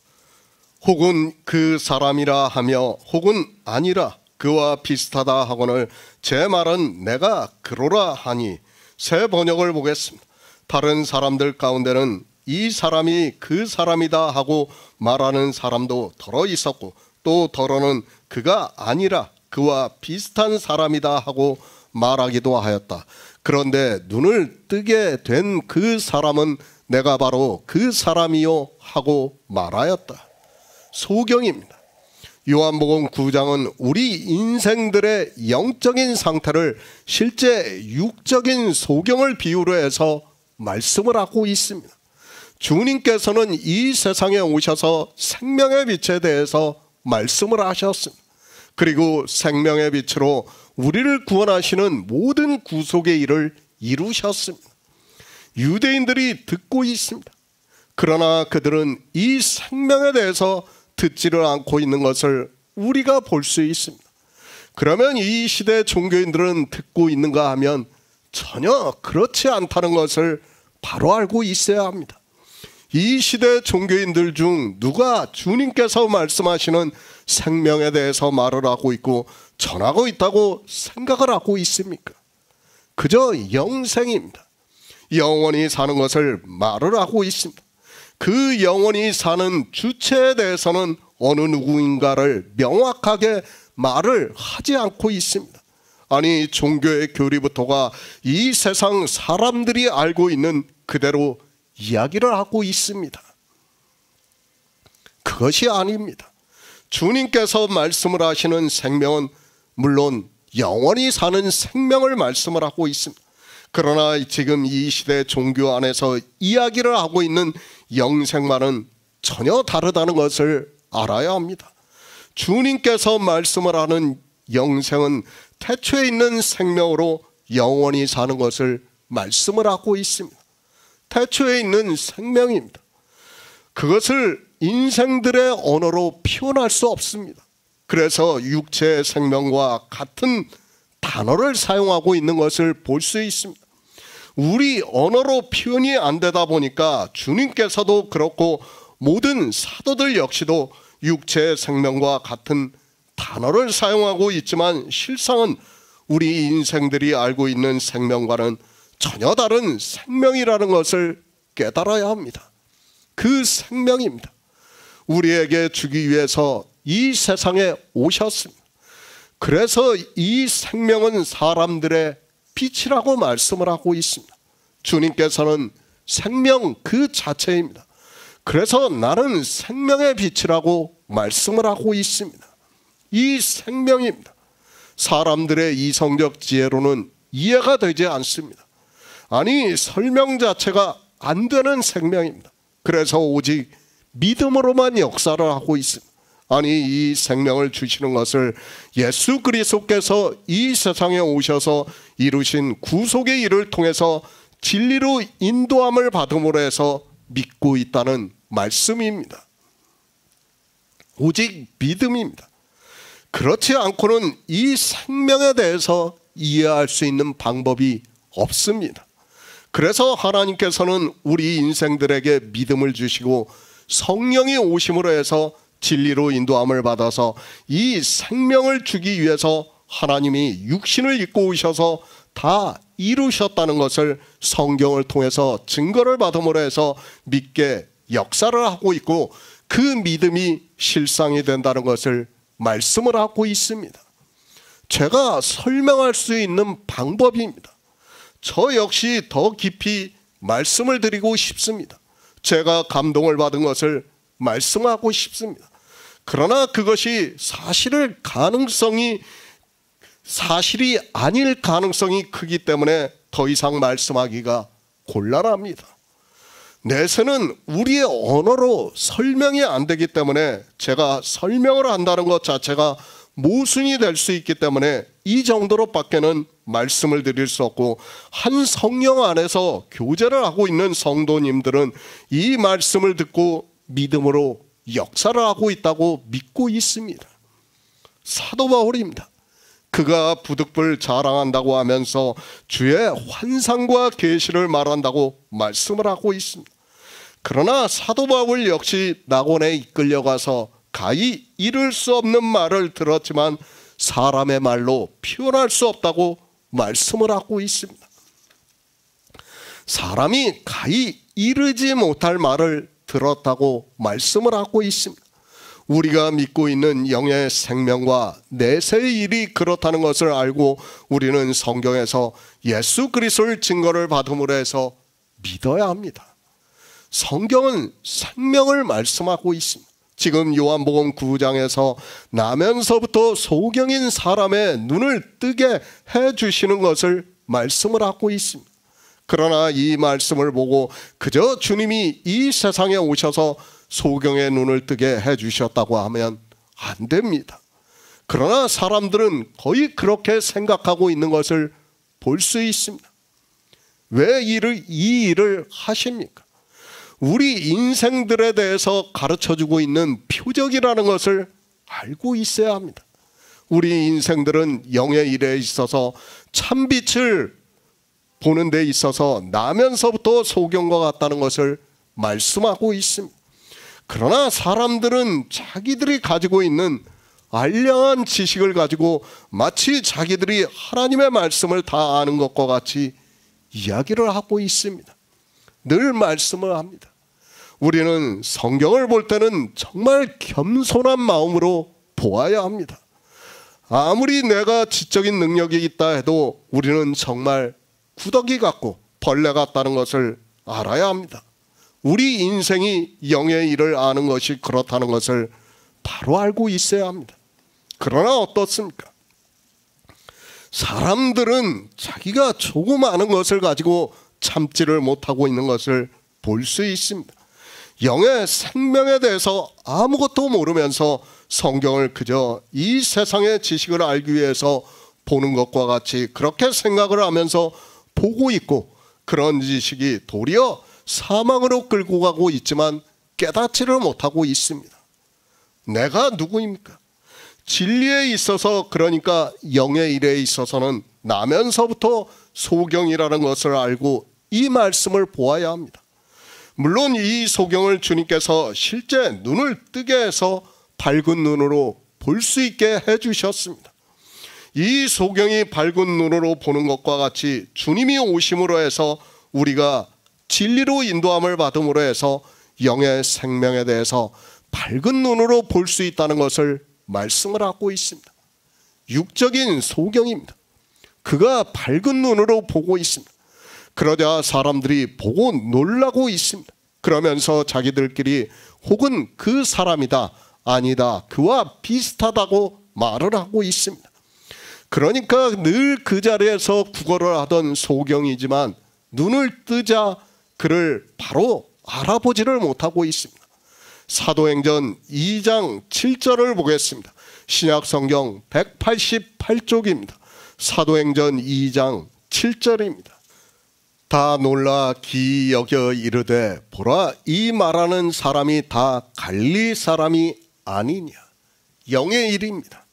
혹은 그 사람이라 하며 혹은 아니라 그와 비슷하다 하거늘 제 말은 내가 그러라 하니. 새 번역을 보겠습니다. 다른 사람들 가운데는 이 사람이 그 사람이다 하고 말하는 사람도 덜어 있었고 또 덜어는 그가 아니라 그와 비슷한 사람이다 하고 말하기도 하였다. 그런데 눈을 뜨게 된 그 사람은 내가 바로 그 사람이요 하고 말하였다. 소경입니다. 요한복음 9장은 우리 인생들의 영적인 상태를 실제 육적인 소경을 비유로 해서 말씀을 하고 있습니다. 주님께서는 이 세상에 오셔서 생명의 빛에 대해서 말씀을 하셨습니다. 그리고 생명의 빛으로 우리를 구원하시는 모든 구속의 일을 이루셨습니다. 유대인들이 듣고 있습니다. 그러나 그들은 이 생명에 대해서 듣지를 않고 있는 것을 우리가 볼 수 있습니다. 그러면 이 시대 종교인들은 듣고 있는가 하면 전혀 그렇지 않다는 것을 바로 알고 있어야 합니다. 이 시대 종교인들 중 누가 주님께서 말씀하시는 생명에 대해서 말을 하고 있고 전하고 있다고 생각을 하고 있습니까? 그저 영생입니다. 영원히 사는 것을 말을 하고 있습니다. 그 영원히 사는 주체에 대해서는 어느 누구인가를 명확하게 말을 하지 않고 있습니다. 아니, 종교의 교리부터가 이 세상 사람들이 알고 있는 그대로 이야기를 하고 있습니다. 그것이 아닙니다. 주님께서 말씀을 하시는 생명은 물론 영원히 사는 생명을 말씀을 하고 있습니다. 그러나 지금 이 시대 종교 안에서 이야기를 하고 있는 영생과는 전혀 다르다는 것을 알아야 합니다. 주님께서 말씀을 하는 영생은 태초에 있는 생명으로 영원히 사는 것을 말씀을 하고 있습니다. 태초에 있는 생명입니다. 그것을 인생들의 언어로 표현할 수 없습니다. 그래서 육체의 생명과 같은 단어를 사용하고 있는 것을 볼 수 있습니다. 우리 언어로 표현이 안 되다 보니까 주님께서도 그렇고 모든 사도들 역시도 육체의 생명과 같은 단어를 사용하고 있지만 실상은 우리 인생들이 알고 있는 생명과는 전혀 다른 생명이라는 것을 깨달아야 합니다. 그 생명입니다. 우리에게 주기 위해서 이 세상에 오셨습니다. 그래서 이 생명은 사람들의 빛이라고 말씀을 하고 있습니다. 주님께서는 생명 그 자체입니다. 그래서 나는 생명의 빛이라고 말씀을 하고 있습니다. 이 생명입니다. 사람들의 이성적 지혜로는 이해가 되지 않습니다. 아니, 설명 자체가 안 되는 생명입니다. 그래서 오직 믿음으로만 역사를 하고 있습니다. 아니, 이 생명을 주시는 것을 예수 그리스도께서 이 세상에 오셔서 이루신 구속의 일을 통해서 진리로 인도함을 받음으로 해서 믿고 있다는 말씀입니다. 오직 믿음입니다. 그렇지 않고는 이 생명에 대해서 이해할 수 있는 방법이 없습니다. 그래서 하나님께서는 우리 인생들에게 믿음을 주시고 성령이 오심으로 해서 진리로 인도함을 받아서 이 생명을 주기 위해서 하나님이 육신을 입고 오셔서 다 이루셨다는 것을 성경을 통해서 증거를 받음으로 해서 믿게 역사를 하고 있고 그 믿음이 실상이 된다는 것을 말씀을 하고 있습니다. 제가 설명할 수 있는 방법입니다. 저 역시 더 깊이 말씀을 드리고 싶습니다. 제가 감동을 받은 것을 말씀하고 싶습니다. 그러나 그것이 사실이 아닐 가능성이 크기 때문에 더 이상 말씀하기가 곤란합니다. 내세는 우리의 언어로 설명이 안 되기 때문에 제가 설명을 한다는 것 자체가 모순이 될 수 있기 때문에 이 정도로밖에는 말씀을 드릴 수 없고, 한 성령 안에서 교제를 하고 있는 성도님들은 이 말씀을 듣고 믿음으로 역사를 하고 있다고 믿고 있습니다. 사도 바울입니다. 그가 부득불 자랑한다고 하면서 주의 환상과 계시를 말한다고 말씀을 하고 있습니다. 그러나 사도 바울 역시 낙원에 이끌려가서 가히 이룰 수 없는 말을 들었지만 사람의 말로 표현할 수 없다고 말씀을 하고 있습니다. 사람이 가히 이르지 못할 말을 들었다고 말씀을 하고 있습니다. 우리가 믿고 있는 영의 생명과 내세의 일이 그렇다는 것을 알고 우리는 성경에서 예수 그리스도의 증거를 받음으로 해서 믿어야 합니다. 성경은 생명을 말씀하고 있습니다. 지금 요한복음 9장에서 나면서부터 소경인 사람의 눈을 뜨게 해주시는 것을 말씀을 하고 있습니다. 그러나 이 말씀을 보고 그저 주님이 이 세상에 오셔서 소경의 눈을 뜨게 해주셨다고 하면 안 됩니다. 그러나 사람들은 거의 그렇게 생각하고 있는 것을 볼 수 있습니다. 왜 이 일을 하십니까? 우리 인생들에 대해서 가르쳐주고 있는 표적이라는 것을 알고 있어야 합니다. 우리 인생들은 영의 일에 있어서 참빛을 보는 데 있어서 나면서부터 소경과 같다는 것을 말씀하고 있습니다. 그러나 사람들은 자기들이 가지고 있는 알량한 지식을 가지고 마치 자기들이 하나님의 말씀을 다 아는 것과 같이 이야기를 하고 있습니다. 늘 말씀을 합니다. 우리는 성경을 볼 때는 정말 겸손한 마음으로 보아야 합니다. 아무리 내가 지적인 능력이 있다 해도 우리는 정말 구더기 같고 벌레 같다는 것을 알아야 합니다. 우리 인생이 영의 일을 아는 것이 그렇다는 것을 바로 알고 있어야 합니다. 그러나 어떻습니까? 사람들은 자기가 조금 아는 것을 가지고 참지를 못하고 있는 것을 볼 수 있습니다. 영의 생명에 대해서 아무것도 모르면서 성경을 그저 이 세상의 지식을 알기 위해서 보는 것과 같이 그렇게 생각을 하면서 보고 있고, 그런 지식이 도리어 사망으로 끌고 가고 있지만 깨닫지를 못하고 있습니다. 내가 누구입니까? 진리에 있어서, 그러니까 영의 일에 있어서는 나면서부터 소경이라는 것을 알고 이 말씀을 보아야 합니다. 물론 이 소경을 주님께서 실제 눈을 뜨게 해서 밝은 눈으로 볼 수 있게 해주셨습니다. 이 소경이 밝은 눈으로 보는 것과 같이 주님이 오심으로 해서 우리가 진리로 인도함을 받음으로 해서 영의 생명에 대해서 밝은 눈으로 볼 수 있다는 것을 말씀을 하고 있습니다. 육적인 소경입니다. 그가 밝은 눈으로 보고 있습니다. 그러자 사람들이 보고 놀라고 있습니다. 그러면서 자기들끼리 혹은 그 사람이다, 아니다, 그와 비슷하다고 말을 하고 있습니다. 그러니까 늘 그 자리에서 구걸을 하던 소경이지만 눈을 뜨자 그를 바로 알아보지를 못하고 있습니다. 사도행전 2장 7절을 보겠습니다. 신약성경 188쪽입니다. 사도행전 2장 7절입니다. 다 놀라 기이 여겨 이르되 보라, 이 말하는 사람이 다 갈릴리 사람이 아니냐. 영의 일입니다.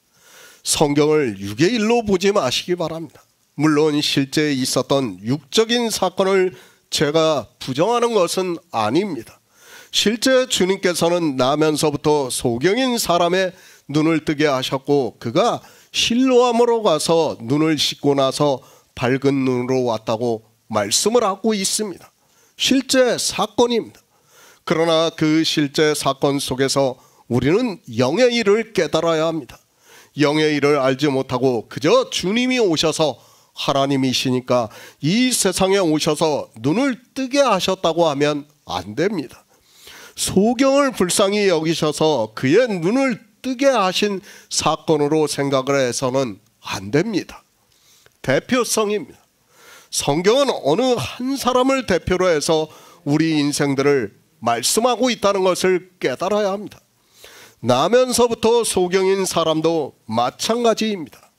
성경을 육의 일로 보지 마시기 바랍니다. 물론 실제 있었던 육적인 사건을 제가 부정하는 것은 아닙니다. 실제 주님께서는 나면서부터 소경인 사람의 눈을 뜨게 하셨고, 그가 실로암으로 가서 눈을 씻고 나서 밝은 눈으로 왔다고 말씀을 하고 있습니다. 실제 사건입니다. 그러나 그 실제 사건 속에서 우리는 영의 일을 깨달아야 합니다. 영의 일을 알지 못하고 그저 주님이 오셔서 하나님이시니까 이 세상에 오셔서 눈을 뜨게 하셨다고 하면 안 됩니다. 소경을 불쌍히 여기셔서 그의 눈을 뜨게 하신 사건으로 생각을 해서는 안 됩니다. 대표성입니다. 성경은 어느 한 사람을 대표로 해서 우리 인생들을 말씀하고 있다는 것을 깨달아야 합니다. 나면서부터 소경인 사람도 마찬가지입니다.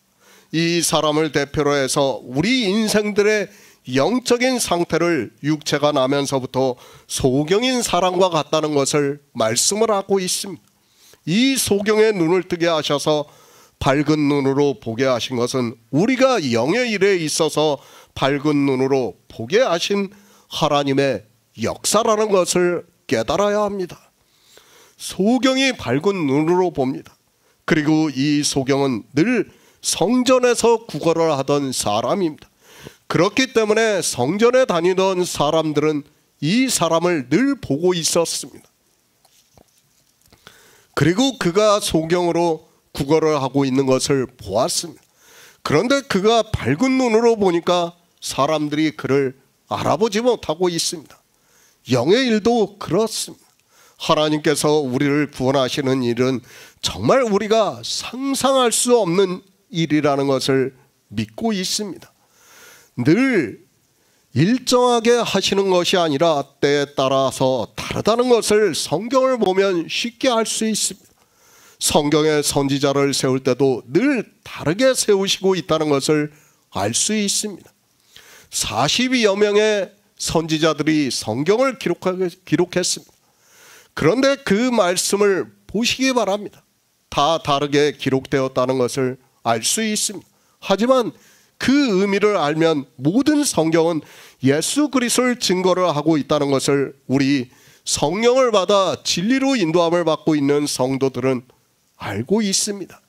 이 사람을 대표로 해서 우리 인생들의 영적인 상태를 육체가 나면서부터 소경인 사람과 같다는 것을 말씀을 하고 있습니다. 이 소경의 눈을 뜨게 하셔서 밝은 눈으로 보게 하신 것은 우리가 영의 일에 있어서 밝은 눈으로 보게 하신 하나님의 역사라는 것을 깨달아야 합니다. 소경이 밝은 눈으로 봅니다. 그리고 이 소경은 늘 성전에서 구걸을 하던 사람입니다. 그렇기 때문에 성전에 다니던 사람들은 이 사람을 늘 보고 있었습니다. 그리고 그가 소경으로 구걸을 하고 있는 것을 보았습니다. 그런데 그가 밝은 눈으로 보니까 사람들이 그를 알아보지 못하고 있습니다. 영의 일도 그렇습니다. 하나님께서 우리를 구원하시는 일은 정말 우리가 상상할 수 없는 일이라는 것을 믿고 있습니다. 늘 일정하게 하시는 것이 아니라 때에 따라서 다르다는 것을 성경을 보면 쉽게 알 수 있습니다. 성경의 선지자를 세울 때도 늘 다르게 세우시고 있다는 것을 알 수 있습니다. 42여 명의 선지자들이 성경을 기록했습니다. 그런데 그 말씀을 보시기 바랍니다. 다 다르게 기록되었다는 것을 알 수 있습니다. 하지만 그 의미를 알면 모든 성경은 예수 그리스도를 증거를 하고 있다는 것을 우리 성령을 받아 진리로 인도함을 받고 있는 성도들은 알고 있습니다.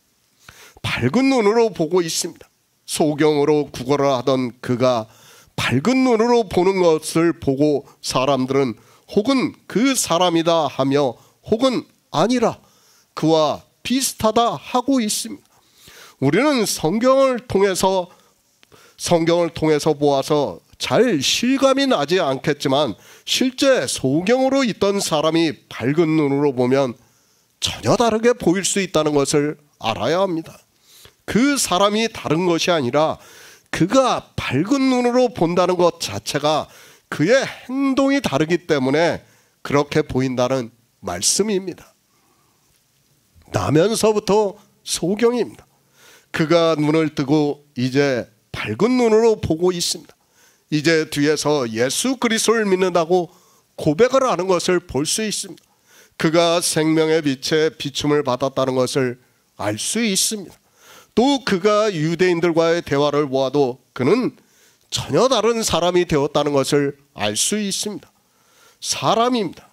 밝은 눈으로 보고 있습니다. 소경으로 구걸을 하던 그가 밝은 눈으로 보는 것을 보고 사람들은 혹은 그 사람이다 하며 혹은 아니라 그와 비슷하다 하고 있습니다. 우리는 성경을 통해서 보아서 잘 실감이 나지 않겠지만 실제 소경으로 있던 사람이 밝은 눈으로 보면 전혀 다르게 보일 수 있다는 것을 알아야 합니다. 그 사람이 다른 것이 아니라 그가 밝은 눈으로 본다는 것 자체가 그의 행동이 다르기 때문에 그렇게 보인다는 말씀입니다. 나면서부터 소경입니다. 그가 눈을 뜨고 이제 밝은 눈으로 보고 있습니다. 이제 뒤에서 예수 그리스도를 믿는다고 고백을 하는 것을 볼 수 있습니다. 그가 생명의 빛에 비춤을 받았다는 것을 알 수 있습니다. 또 그가 유대인들과의 대화를 보아도 그는 전혀 다른 사람이 되었다는 것을 알 수 있습니다. 사람입니다.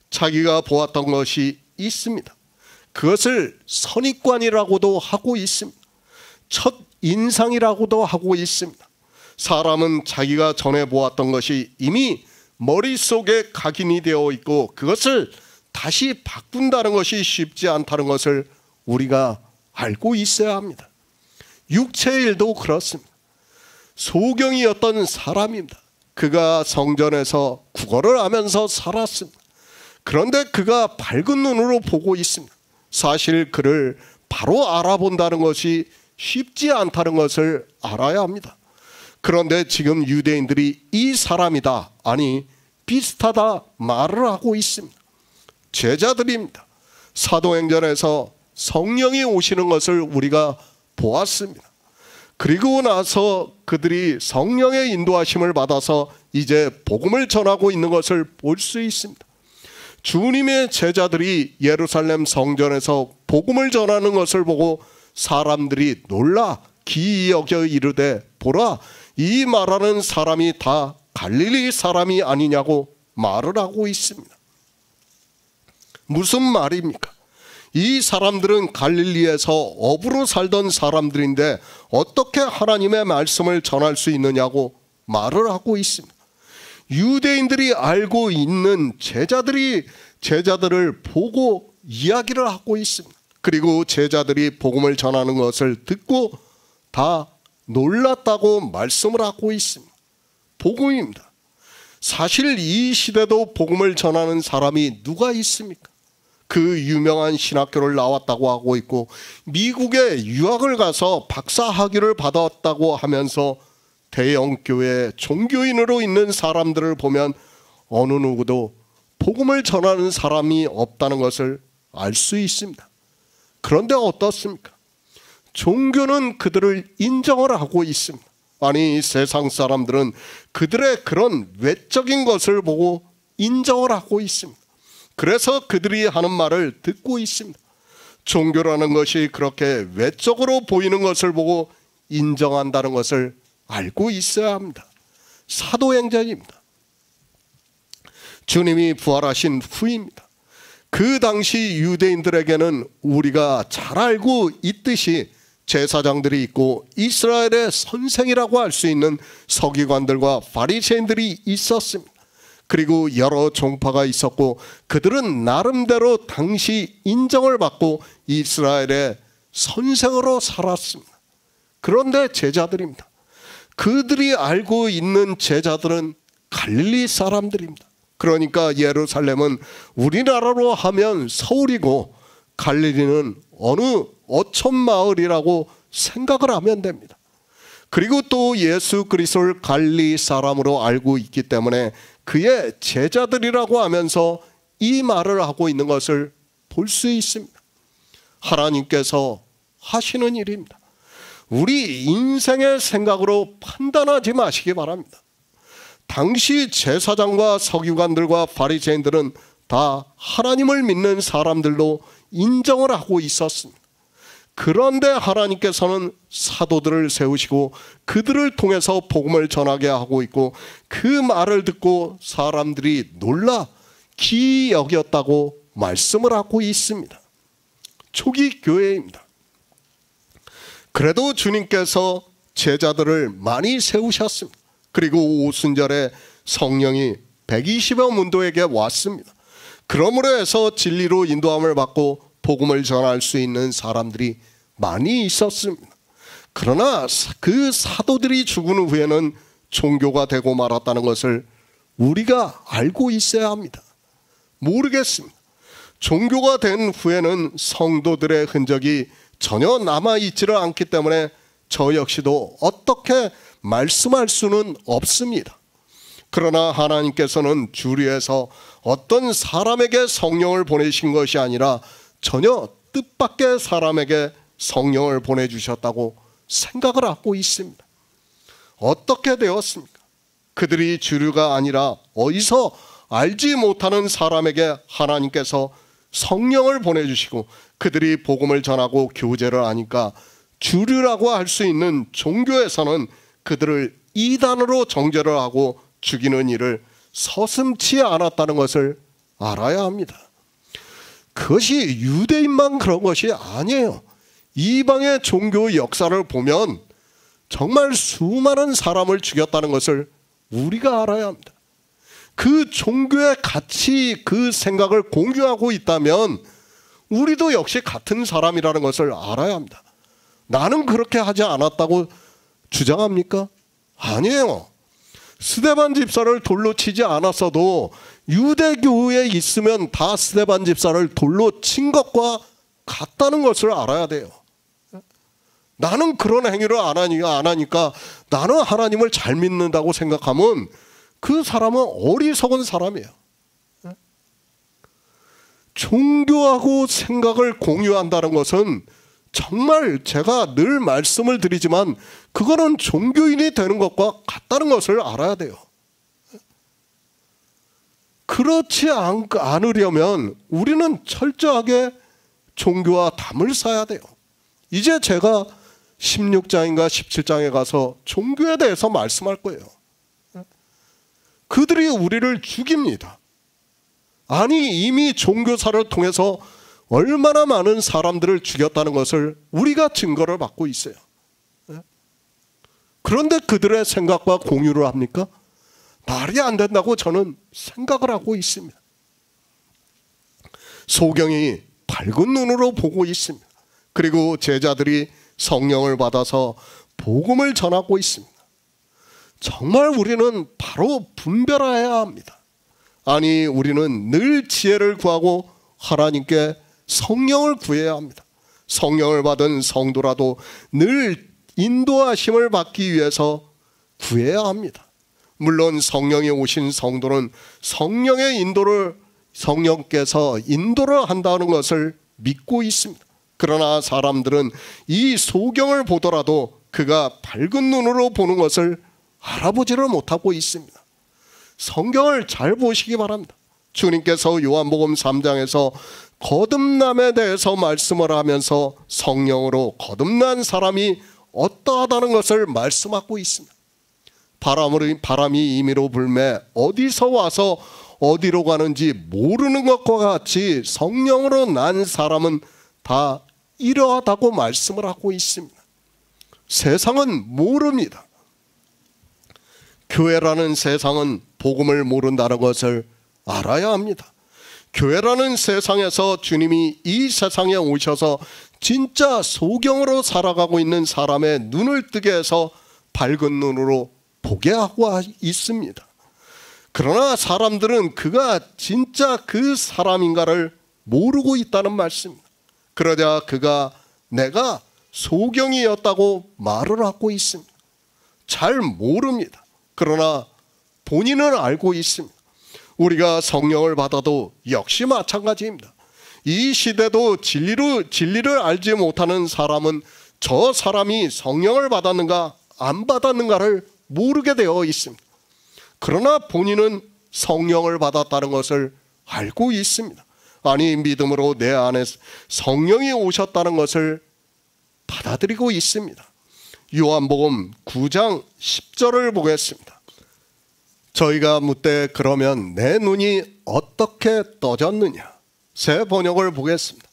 자기가 보았던 것이 있습니다. 그것을 선입관이라고도 하고 있습니다. 첫 인상이라고도 하고 있습니다. 사람은 자기가 전에 보았던 것이 이미 머릿속에 각인이 되어 있고 그것을 다시 바꾼다는 것이 쉽지 않다는 것을 우리가 알고 있어야 합니다. 육체의 일도 그렇습니다. 소경이었던 사람입니다. 그가 성전에서 구걸을 하면서 살았습니다. 그런데 그가 밝은 눈으로 보고 있습니다. 사실 그를 바로 알아본다는 것이 쉽지 않다는 것을 알아야 합니다. 그런데 지금 유대인들이 이 사람이다, 아니 비슷하다 말을 하고 있습니다. 제자들입니다. 사도행전에서 성령이 오시는 것을 우리가 보았습니다. 그리고 나서 그들이 성령의 인도하심을 받아서 이제 복음을 전하고 있는 것을 볼 수 있습니다. 주님의 제자들이 예루살렘 성전에서 복음을 전하는 것을 보고 사람들이 놀라 기이 여겨 이르되 보라, 이 말하는 사람이 다 갈릴리 사람이 아니냐고 말을 하고 있습니다. 무슨 말입니까? 이 사람들은 갈릴리에서 어부로 살던 사람들인데 어떻게 하나님의 말씀을 전할 수 있느냐고 말을 하고 있습니다. 유대인들이 알고 있는 제자들을 보고 이야기를 하고 있습니다. 그리고 제자들이 복음을 전하는 것을 듣고 다 놀랐다고 말씀을 하고 있습니다. 복음입니다. 사실 이 시대도 복음을 전하는 사람이 누가 있습니까? 그 유명한 신학교를 나왔다고 하고 있고 미국에 유학을 가서 박사학위를 받았다고 하면서 대형교회 종교인으로 있는 사람들을 보면 어느 누구도 복음을 전하는 사람이 없다는 것을 알 수 있습니다. 그런데 어떻습니까? 종교는 그들을 인정을 하고 있습니다. 아니, 세상 사람들은 그들의 그런 외적인 것을 보고 인정을 하고 있습니다. 그래서 그들이 하는 말을 듣고 있습니다. 종교라는 것이 그렇게 외적으로 보이는 것을 보고 인정한다는 것을 알고 있어야 합니다. 사도행전입니다. 주님이 부활하신 후입니다. 그 당시 유대인들에게는 우리가 잘 알고 있듯이 제사장들이 있고 이스라엘의 선생이라고 할 수 있는 서기관들과 바리새인들이 있었습니다. 그리고 여러 종파가 있었고 그들은 나름대로 당시 인정을 받고 이스라엘의 선생으로 살았습니다. 그런데 제자들입니다. 그들이 알고 있는 제자들은 갈릴리 사람들입니다. 그러니까 예루살렘은 우리나라로 하면 서울이고 갈릴리는 어느 어촌 마을이라고 생각을 하면 됩니다. 그리고 또 예수 그리스도를 갈릴리 사람으로 알고 있기 때문에 그의 제자들이라고 하면서 이 말을 하고 있는 것을 볼 수 있습니다. 하나님께서 하시는 일입니다. 우리 인생의 생각으로 판단하지 마시기 바랍니다. 당시 제사장과 서기관들과 바리새인들은 다 하나님을 믿는 사람들로 인정을 하고 있었습니다. 그런데 하나님께서는 사도들을 세우시고 그들을 통해서 복음을 전하게 하고 있고, 그 말을 듣고 사람들이 놀라 기이 여겼다고 말씀을 하고 있습니다. 초기 교회입니다. 그래도 주님께서 제자들을 많이 세우셨습니다. 그리고 오순절에 성령이 120여 문도에게 왔습니다. 그러므로 해서 진리로 인도함을 받고 복음을 전할 수 있는 사람들이 많이 있었습니다. 그러나 그 사도들이 죽은 후에는 종교가 되고 말았다는 것을 우리가 알고 있어야 합니다. 모르겠습니다. 종교가 된 후에는 성도들의 흔적이 전혀 남아있지를 않기 때문에 저 역시도 어떻게 말씀할 수는 없습니다. 그러나 하나님께서는 주리에서 어떤 사람에게 성령을 보내신 것이 아니라 전혀 뜻밖의 사람에게 성령을 보내주셨다고 생각을 하고 있습니다. 어떻게 되었습니까? 그들이 주류가 아니라 어디서 알지 못하는 사람에게 하나님께서 성령을 보내주시고 그들이 복음을 전하고 교제를 하니까 주류라고 할 수 있는 종교에서는 그들을 이단으로 정죄를 하고 죽이는 일을 서슴지 않았다는 것을 알아야 합니다. 그것이 유대인만 그런 것이 아니에요. 이방의 종교 역사를 보면 정말 수많은 사람을 죽였다는 것을 우리가 알아야 합니다. 그 종교의 가치, 그 생각을 공유하고 있다면 우리도 역시 같은 사람이라는 것을 알아야 합니다. 나는 그렇게 하지 않았다고 주장합니까? 아니에요. 스데반 집사를 돌로 치지 않았어도 유대교에 있으면 다 스데반 집사를 돌로 친 것과 같다는 것을 알아야 돼요. 나는 그런 행위를 안 하니까 나는 하나님을 잘 믿는다고 생각하면 그 사람은 어리석은 사람이에요. 종교하고 생각을 공유한다는 것은 정말 제가 늘 말씀을 드리지만 그거는 종교인이 되는 것과 같다는 것을 알아야 돼요. 그렇지 않으려면 우리는 철저하게 종교와 담을 쌓아야 돼요. 이제 제가 16장인가 17장에 가서 종교에 대해서 말씀할 거예요. 그들이 우리를 죽입니다. 아니, 이미 종교사를 통해서 얼마나 많은 사람들을 죽였다는 것을 우리가 증거를 받고 있어요. 그런데 그들의 생각과 공유를 합니까? 말이 안 된다고 저는 생각을 하고 있습니다. 소경이 밝은 눈으로 보고 있습니다. 그리고 제자들이 성령을 받아서 복음을 전하고 있습니다. 정말 우리는 바로 분별해야 합니다. 아니, 우리는 늘 지혜를 구하고 하나님께 성령을 구해야 합니다. 성령을 받은 성도라도 늘 인도하심을 받기 위해서 구해야 합니다. 물론 성령이 오신 성도는 성령께서 인도를 한다는 것을 믿고 있습니다. 그러나 사람들은 이 소경을 보더라도 그가 밝은 눈으로 보는 것을 알아보지를 못하고 있습니다. 성경을 잘 보시기 바랍니다. 주님께서 요한복음 3장에서 거듭남에 대해서 말씀을 하면서 성령으로 거듭난 사람이 어떠하다는 것을 말씀하고 있습니다. 바람이 임의로 불매 어디서 와서 어디로 가는지 모르는 것과 같이 성령으로 난 사람은 다 이러하다고 말씀을 하고 있습니다. 세상은 모릅니다. 교회라는 세상은 복음을 모른다는 것을 알아야 합니다. 교회라는 세상에서 주님이 이 세상에 오셔서 진짜 소경으로 살아가고 있는 사람의 눈을 뜨게 해서 밝은 눈으로 보게 하고 있습니다. 그러나 사람들은 그가 진짜 그 사람인가를 모르고 있다는 말씀입니다. 그러자 그가 내가 소경이었다고 말을 하고 있습니다. 잘 모릅니다. 그러나 본인은 알고 있습니다. 우리가 성령을 받아도 역시 마찬가지입니다. 이 시대도 진리를 알지 못하는 사람은 저 사람이 성령을 받았는가 안 받았는가를 모르게 되어 있습니다. 그러나 본인은 성령을 받았다는 것을 알고 있습니다. 아니, 믿음으로 내 안에 성령이 오셨다는 것을 받아들이고 있습니다. 요한복음 9장 10절을 보겠습니다. 저희가 묻되 그러면 내 눈이 어떻게 떠졌느냐. 새 번역을 보겠습니다.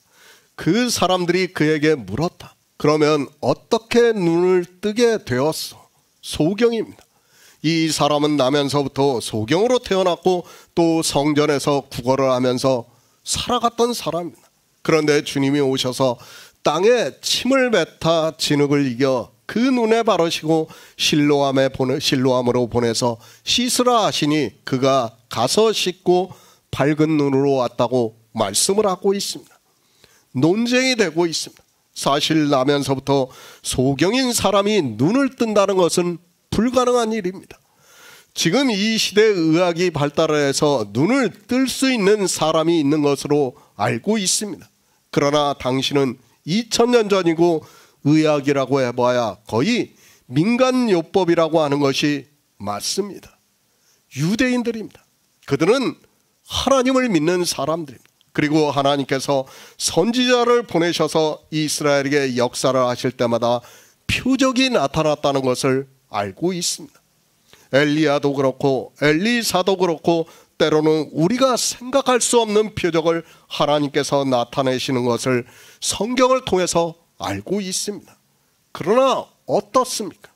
그 사람들이 그에게 물었다. 그러면 어떻게 눈을 뜨게 되었소? 소경입니다. 이 사람은 나면서부터 소경으로 태어났고 또 성전에서 구걸을 하면서 살아갔던 사람입니다. 그런데 주님이 오셔서 땅에 침을 뱉어 진흙을 이겨 그 눈에 바르시고 실로암으로 보내서 씻으라 하시니 그가 가서 씻고 밝은 눈으로 왔다고 말씀을 하고 있습니다. 논쟁이 되고 있습니다. 사실 나면서부터 소경인 사람이 눈을 뜬다는 것은 불가능한 일입니다. 지금 이 시대의 의학이 발달해서 눈을 뜰 수 있는 사람이 있는 것으로 알고 있습니다. 그러나 당신은 2000년 전이고 의학이라고 해봐야 거의 민간요법이라고 하는 것이 맞습니다. 유대인들입니다. 그들은 하나님을 믿는 사람들입니다. 그리고 하나님께서 선지자를 보내셔서 이스라엘에게 역사를 하실 때마다 표적이 나타났다는 것을 알고 있습니다. 엘리야도 그렇고 엘리사도 그렇고 때로는 우리가 생각할 수 없는 표적을 하나님께서 나타내시는 것을 성경을 통해서 알고 있습니다. 그러나 어떻습니까?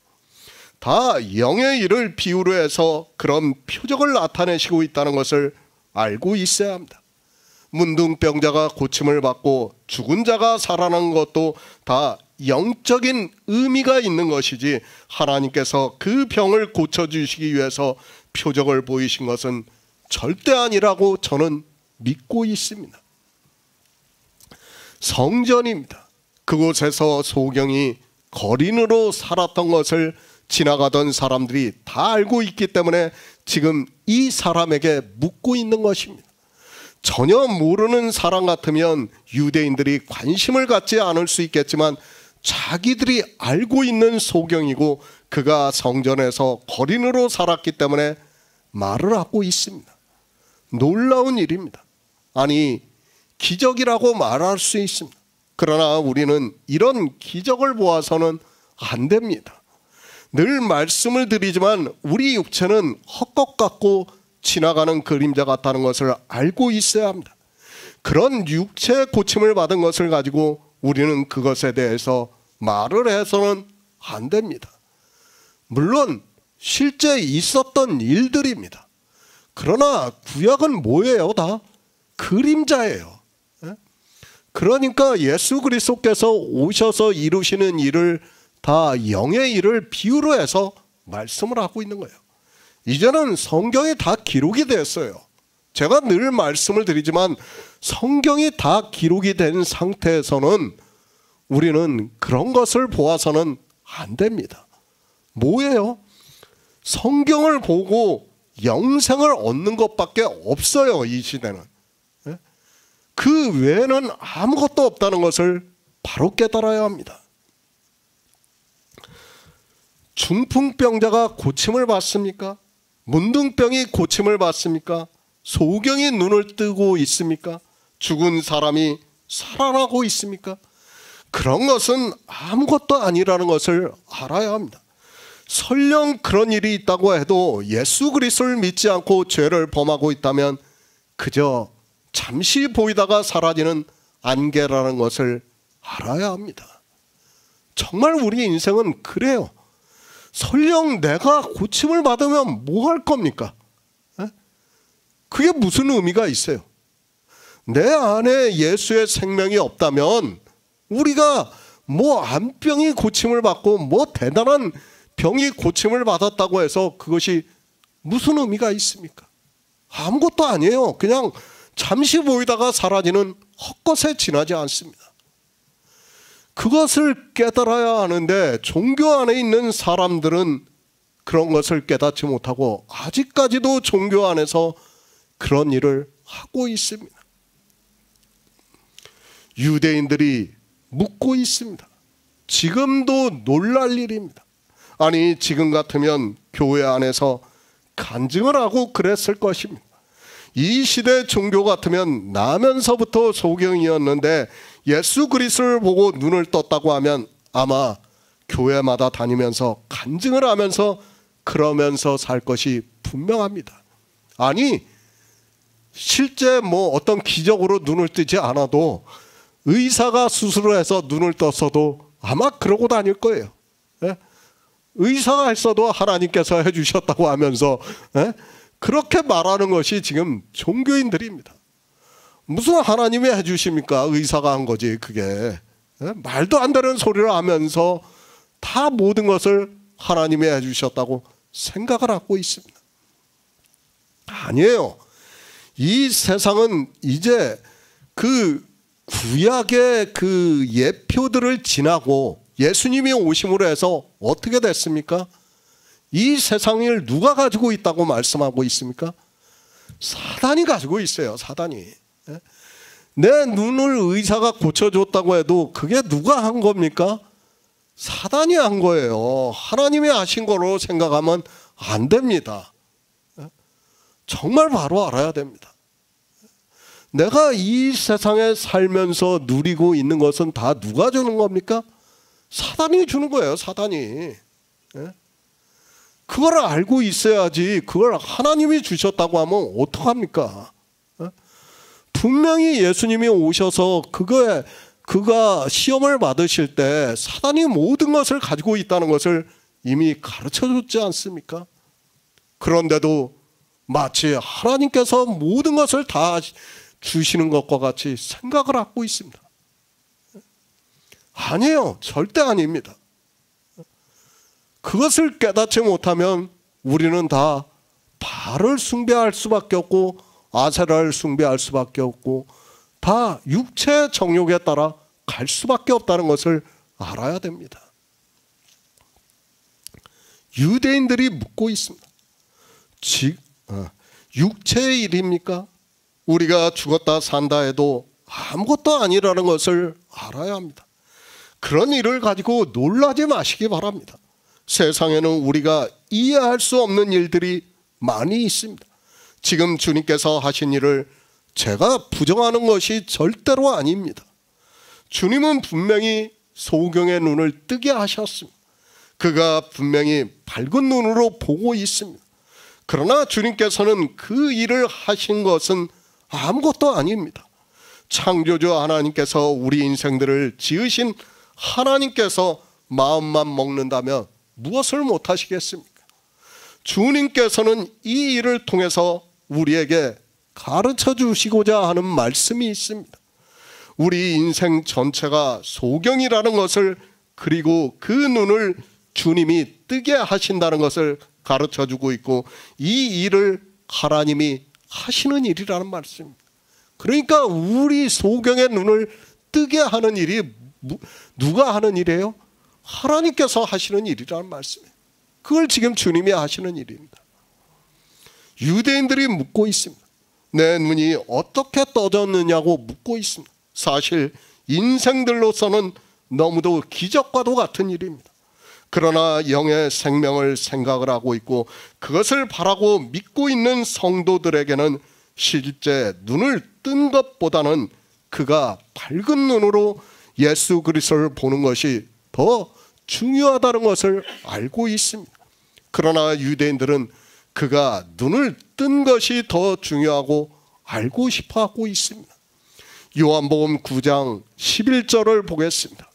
다 영의 일을 비유로 해서 그런 표적을 나타내시고 있다는 것을 알고 있어야 합니다. 문둥병자가 고침을 받고 죽은 자가 살아난 것도 다 영적인 의미가 있는 것이지 하나님께서 그 병을 고쳐주시기 위해서 표적을 보이신 것은 절대 아니라고 저는 믿고 있습니다. 성전입니다. 그곳에서 소경이 거린으로 살았던 것을 지나가던 사람들이 다 알고 있기 때문에 지금 이 사람에게 묻고 있는 것입니다. 전혀 모르는 사람 같으면 유대인들이 관심을 갖지 않을 수 있겠지만 자기들이 알고 있는 소경이고 그가 성전에서 거린으로 살았기 때문에 말을 하고 있습니다. 놀라운 일입니다. 아니, 기적이라고 말할 수 있습니다. 그러나 우리는 이런 기적을 보아서는 안 됩니다. 늘 말씀을 드리지만 우리 육체는 헛것 같고 지나가는 그림자 같다는 것을 알고 있어야 합니다. 그런 육체 고침을 받은 것을 가지고 우리는 그것에 대해서 말을 해서는 안 됩니다. 물론 실제 있었던 일들입니다. 그러나 구약은 뭐예요? 다 그림자예요. 그러니까 예수 그리스도께서 오셔서 이루시는 일을 다 영의 일을 비유로 해서 말씀을 하고 있는 거예요. 이제는 성경이 다 기록이 됐어요. 제가 늘 말씀을 드리지만 성경이 다 기록이 된 상태에서는 우리는 그런 것을 보아서는 안 됩니다. 뭐예요? 성경을 보고 영생을 얻는 것밖에 없어요. 이 시대는. 그 외에는 아무것도 없다는 것을 바로 깨달아야 합니다. 중풍병자가 고침을 받습니까? 문둥병이 고침을 받습니까? 소경이 눈을 뜨고 있습니까? 죽은 사람이 살아나고 있습니까? 그런 것은 아무것도 아니라는 것을 알아야 합니다. 설령 그런 일이 있다고 해도 예수 그리스도를 믿지 않고 죄를 범하고 있다면 그저 잠시 보이다가 사라지는 안개라는 것을 알아야 합니다. 정말 우리 인생은 그래요. 설령 내가 고침을 받으면 뭐 할 겁니까? 그게 무슨 의미가 있어요? 내 안에 예수의 생명이 없다면 우리가 뭐 암병이 고침을 받고 뭐 대단한 병이 고침을 받았다고 해서 그것이 무슨 의미가 있습니까? 아무것도 아니에요. 그냥 잠시 보이다가 사라지는 헛것에 지나지 않습니다. 그것을 깨달아야 하는데 종교 안에 있는 사람들은 그런 것을 깨닫지 못하고 아직까지도 종교 안에서 그런 일을 하고 있습니다. 유대인들이 묻고 있습니다. 지금도 놀랄 일입니다. 아니, 지금 같으면 교회 안에서 간증을 하고 그랬을 것입니다. 이 시대 종교 같으면 나면서부터 소경이었는데 예수 그리스도를 보고 눈을 떴다고 하면 아마 교회마다 다니면서 간증을 하면서 그러면서 살 것이 분명합니다. 아니, 실제 어떤 기적으로 눈을 뜨지 않아도 의사가 수술을 해서 눈을 떴어도 아마 그러고 다닐 거예요. 예? 의사가 했어도 하나님께서 해주셨다고 하면서 그렇게 말하는 것이 지금 종교인들입니다. 무슨 하나님이 해주십니까? 의사가 한 거지 그게. 말도 안 되는 소리를 하면서 다 모든 것을 하나님이 해주셨다고 생각을 하고 있습니다. 아니에요. 이 세상은 이제 그 구약의 그 예표들을 지나고 예수님이 오심으로 해서 어떻게 됐습니까? 이 세상을 누가 가지고 있다고 말씀하고 있습니까? 사단이 가지고 있어요. 사단이. 내 눈을 의사가 고쳐줬다고 해도 그게 누가 한 겁니까? 사단이 한 거예요. 하나님이 하신 거로 생각하면 안 됩니다. 정말 바로 알아야 됩니다. 내가 이 세상에 살면서 누리고 있는 것은 다 누가 주는 겁니까? 사단이 주는 거예요. 사단이. 그걸 알고 있어야지. 그걸 하나님이 주셨다고 하면 어떡합니까? 분명히 예수님이 오셔서 그가 시험을 받으실 때 사단이 모든 것을 가지고 있다는 것을 이미 가르쳐줬지 않습니까? 그런데도 마치 하나님께서 모든 것을 다 주시는 것과 같이 생각을 하고 있습니다. 아니에요. 절대 아닙니다. 그것을 깨닫지 못하면 우리는 다 바알을 숭배할 수밖에 없고 아세라를 숭배할 수밖에 없고 다 육체의 정욕에 따라 갈 수밖에 없다는 것을 알아야 됩니다. 유대인들이 묻고 있습니다. 육체의 일입니까? 우리가 죽었다 산다 해도 아무것도 아니라는 것을 알아야 합니다. 그런 일을 가지고 놀라지 마시기 바랍니다. 세상에는 우리가 이해할 수 없는 일들이 많이 있습니다. 지금 주님께서 하신 일을 제가 부정하는 것이 절대로 아닙니다. 주님은 분명히 소경의 눈을 뜨게 하셨습니다. 그가 분명히 밝은 눈으로 보고 있습니다. 그러나 주님께서는 그 일을 하신 것은 아무것도 아닙니다. 창조주 하나님께서 우리 인생들을 지으신 하나님께서 마음만 먹는다면 무엇을 못하시겠습니까? 주님께서는 이 일을 통해서 우리에게 가르쳐 주시고자 하는 말씀이 있습니다. 우리 인생 전체가 소경이라는 것을, 그리고 그 눈을 주님이 뜨게 하신다는 것을 가르쳐 주고 있고, 이 일을 하나님이 하시는 일이라는 말씀입니다. 그러니까 우리 소경의 눈을 뜨게 하는 일이 누가 하는 일이에요? 하나님께서 하시는 일이라는 말씀이에요. 그걸 지금 주님이 하시는 일입니다. 유대인들이 묻고 있습니다. 내 눈이 어떻게 떠졌느냐고 묻고 있습니다. 사실 인생들로서는 너무도 기적과도 같은 일입니다. 그러나 영의 생명을 생각을 하고 있고 그것을 바라고 믿고 있는 성도들에게는 실제 눈을 뜬 것보다는 그가 밝은 눈으로 예수 그리스도를 보는 것이 더 중요하다는 것을 알고 있습니다. 그러나 유대인들은 그가 눈을 뜬 것이 더 중요하고 알고 싶어 하고 있습니다. 요한복음 9장 11절을 보겠습니다.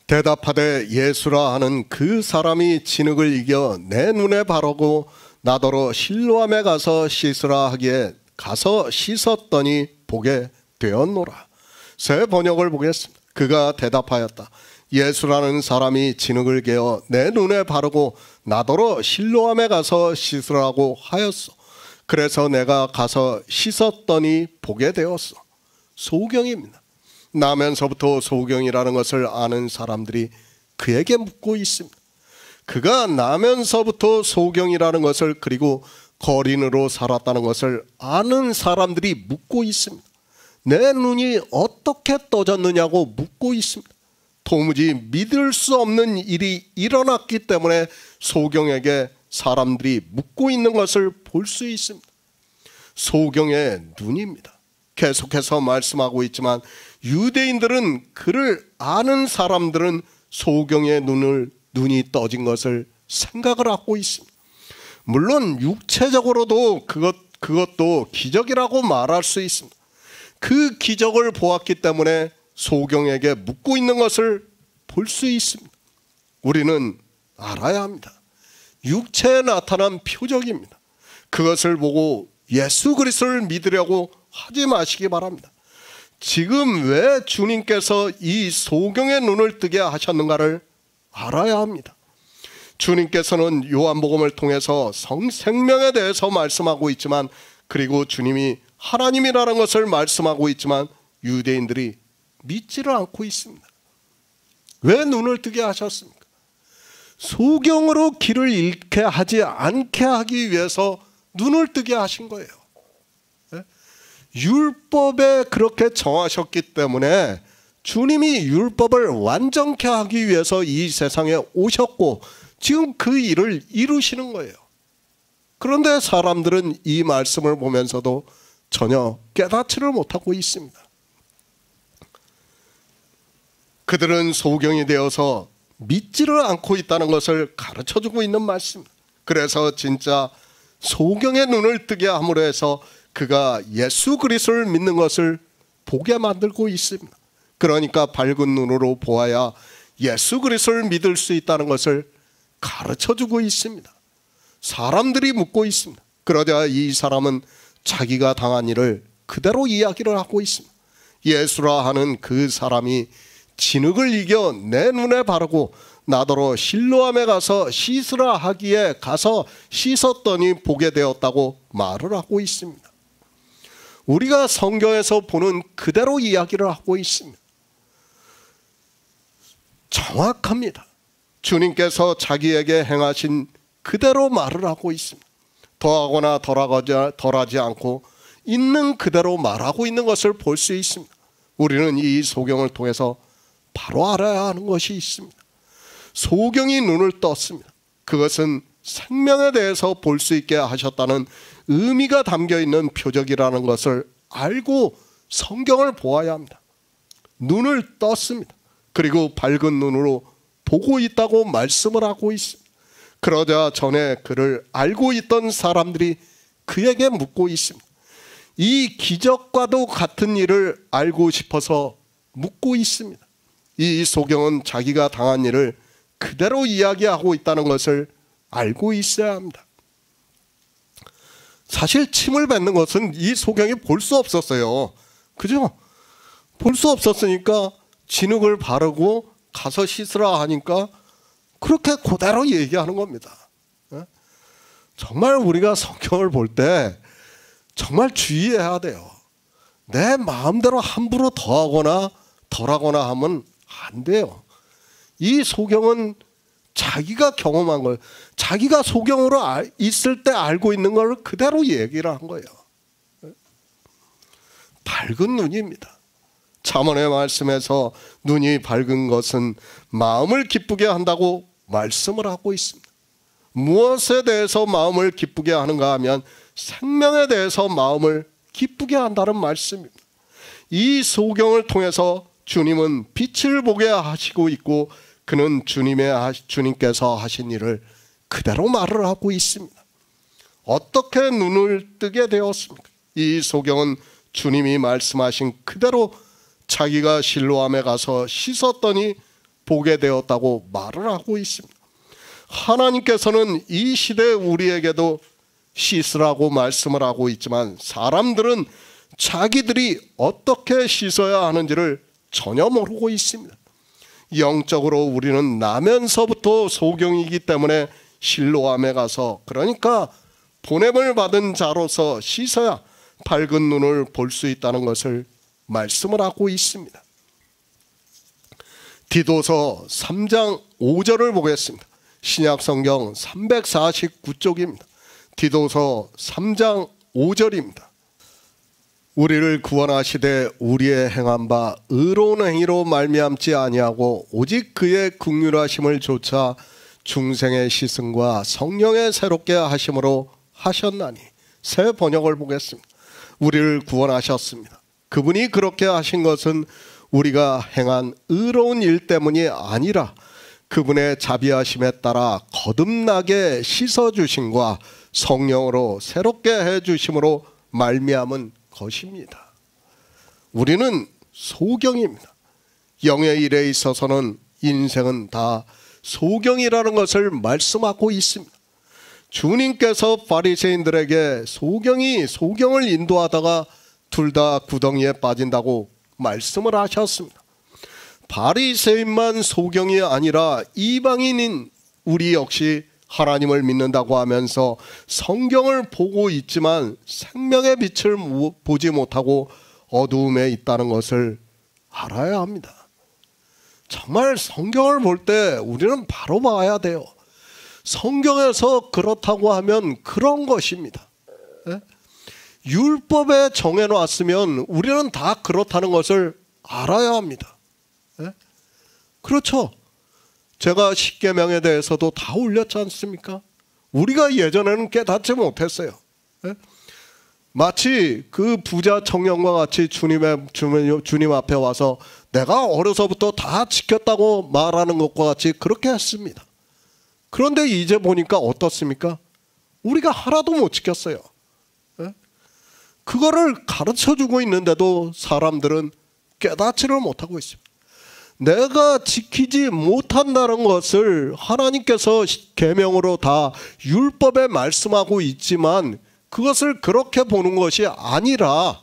대답하되 예수라 하는 그 사람이 진흙을 이겨 내 눈에 바르고 나더러 실로암에 가서 씻으라 하기에 가서 씻었더니 보게 되었노라. 새 번역을 보겠습니다. 그가 대답하였다. 예수라는 사람이 진흙을 개어 내 눈에 바르고 나더러 실로암에 가서 씻으라고 하였어. 그래서 내가 가서 씻었더니 보게 되었어. 소경입니다. 나면서부터 소경이라는 것을 아는 사람들이 그에게 묻고 있습니다. 그가 나면서부터 소경이라는 것을, 그리고 거린으로 살았다는 것을 아는 사람들이 묻고 있습니다. 내 눈이 어떻게 떠졌느냐고 묻고 있습니다. 도무지 믿을 수 없는 일이 일어났기 때문에 소경에게 사람들이 묻고 있는 것을 볼 수 있습니다. 소경의 눈입니다. 계속해서 말씀하고 있지만 유대인들은 그를 아는 사람들은 소경의 눈이 떠진 것을 생각을 하고 있습니다. 물론 육체적으로도 그것도 기적이라고 말할 수 있습니다. 그 기적을 보았기 때문에 소경에게 묻고 있는 것을 볼 수 있습니다. 우리는 알아야 합니다. 육체에 나타난 표적입니다. 그것을 보고 예수 그리스도를 믿으려고 하지 마시기 바랍니다. 지금 왜 주님께서 이 소경의 눈을 뜨게 하셨는가를 알아야 합니다. 주님께서는 요한복음을 통해서 생명에 대해서 말씀하고 있지만, 그리고 주님이 하나님이라는 것을 말씀하고 있지만 유대인들이 믿지를 않고 있습니다. 왜 눈을 뜨게 하셨습니까? 소경으로 길을 잃게 하지 않게 하기 위해서 눈을 뜨게 하신 거예요. 율법에 그렇게 정하셨기 때문에 주님이 율법을 완전케 하기 위해서 이 세상에 오셨고 지금 그 일을 이루시는 거예요. 그런데 사람들은 이 말씀을 보면서도 전혀 깨닫지를 못하고 있습니다. 그들은 소경이 되어서 믿지를 않고 있다는 것을 가르쳐주고 있는 말씀. 그래서 진짜 소경의 눈을 뜨게 함으로 해서 그가 예수 그리스도를 믿는 것을 보게 만들고 있습니다. 그러니까 밝은 눈으로 보아야 예수 그리스도를 믿을 수 있다는 것을 가르쳐주고 있습니다. 사람들이 묻고 있습니다. 그러자 이 사람은 자기가 당한 일을 그대로 이야기를 하고 있습니다. 예수라 하는 그 사람이 진흙을 이겨 내 눈에 바르고 나더러 실로암에 가서 씻으라 하기에 가서 씻었더니 보게 되었다고 말을 하고 있습니다. 우리가 성경에서 보는 그대로 이야기를 하고 있습니다. 정확합니다. 주님께서 자기에게 행하신 그대로 말을 하고 있습니다. 더하거나 덜하지 않고 있는 그대로 말하고 있는 것을 볼 수 있습니다. 우리는 이 소경을 통해서 바로 알아야 하는 것이 있습니다. 소경이 눈을 떴습니다. 그것은 생명에 대해서 볼 수 있게 하셨다는 의미가 담겨있는 표적이라는 것을 알고 성경을 보아야 합니다. 눈을 떴습니다. 그리고 밝은 눈으로 보고 있다고 말씀을 하고 있습니다. 그러자 전에 그를 알고 있던 사람들이 그에게 묻고 있습니다. 이 기적과도 같은 일을 알고 싶어서 묻고 있습니다. 이 소경은 자기가 당한 일을 그대로 이야기하고 있다는 것을 알고 있어야 합니다. 사실 침을 뱉는 것은 이 소경이 볼 수 없었어요. 그죠? 볼 수 없었으니까 진흙을 바르고 가서 씻으라 하니까 그렇게 그대로 얘기하는 겁니다. 정말 우리가 성경을 볼 때 정말 주의해야 돼요. 내 마음대로 함부로 더하거나 덜하거나 하면 안 돼요. 이 소경은 자기가 경험한 걸, 자기가 소경으로 있을 때 알고 있는 걸 그대로 얘기를 한 거예요. 밝은 눈입니다. 잠언의 말씀에서 눈이 밝은 것은 마음을 기쁘게 한다고 말씀을 하고 있습니다. 무엇에 대해서 마음을 기쁘게 하는가 하면 생명에 대해서 마음을 기쁘게 한다는 말씀입니다. 이 소경을 통해서 주님은 빛을 보게 하시고 있고 그는 주님께서 하신 일을 그대로 말을 하고 있습니다. 어떻게 눈을 뜨게 되었습니까? 이 소경은 주님이 말씀하신 그대로 자기가 실로암에 가서 씻었더니 보게 되었다고 말을 하고 있습니다. 하나님께서는 이 시대 우리에게도 씻으라고 말씀을 하고 있지만 사람들은 자기들이 어떻게 씻어야 하는지를 전혀 모르고 있습니다. 영적으로 우리는 나면서부터 소경이기 때문에 실로암에 가서, 그러니까 보냄을 받은 자로서 씻어야 밝은 눈을 볼 수 있다는 것을 말씀을 하고 있습니다. 디도서 3장 5절을 보겠습니다. 신약성경 349쪽입니다. 디도서 3장 5절입니다. 우리를 구원하시되 우리의 행한 바 의로운 행위로 말미암지 아니하고 오직 그의 긍휼하심을 조차 중생의 시승과 성령의 새롭게 하심으로 하셨나니. 새 번역을 보겠습니다. 우리를 구원하셨습니다. 그분이 그렇게 하신 것은 우리가 행한 의로운 일 때문이 아니라 그분의 자비하심에 따라 거듭나게 씻어주심과 성령으로 새롭게 해주심으로 말미암은 것입니다. 우리는 소경입니다. 영의 일에 있어서는 인생은 다 소경이라는 것을 말씀하고 있습니다. 주님께서 바리새인들에게 소경을 인도하다가 둘 다 구덩이에 빠진다고 말씀을 하셨습니다. 바리새인만 소경이 아니라 이방인인 우리 역시 하나님을 믿는다고 하면서 성경을 보고 있지만 생명의 빛을 보지 못하고 어두움에 있다는 것을 알아야 합니다. 정말 성경을 볼 때 우리는 바로 봐야 돼요. 성경에서 그렇다고 하면 그런 것입니다. 율법에 정해놨으면 우리는 다 그렇다는 것을 알아야 합니다. 그렇죠. 제가 십계명에 대해서도 다 올렸지 않습니까? 우리가 예전에는 깨닫지 못했어요. 마치 그 부자 청년과 같이 주님 앞에 와서 내가 어려서부터 다 지켰다고 말하는 것과 같이 그렇게 했습니다. 그런데 이제 보니까 어떻습니까? 우리가 하나도 못 지켰어요. 그거를 가르쳐주고 있는데도 사람들은 깨닫지를 못하고 있습니다. 내가 지키지 못한다는 것을 하나님께서 계명으로 다 율법에 말씀하고 있지만 그것을 그렇게 보는 것이 아니라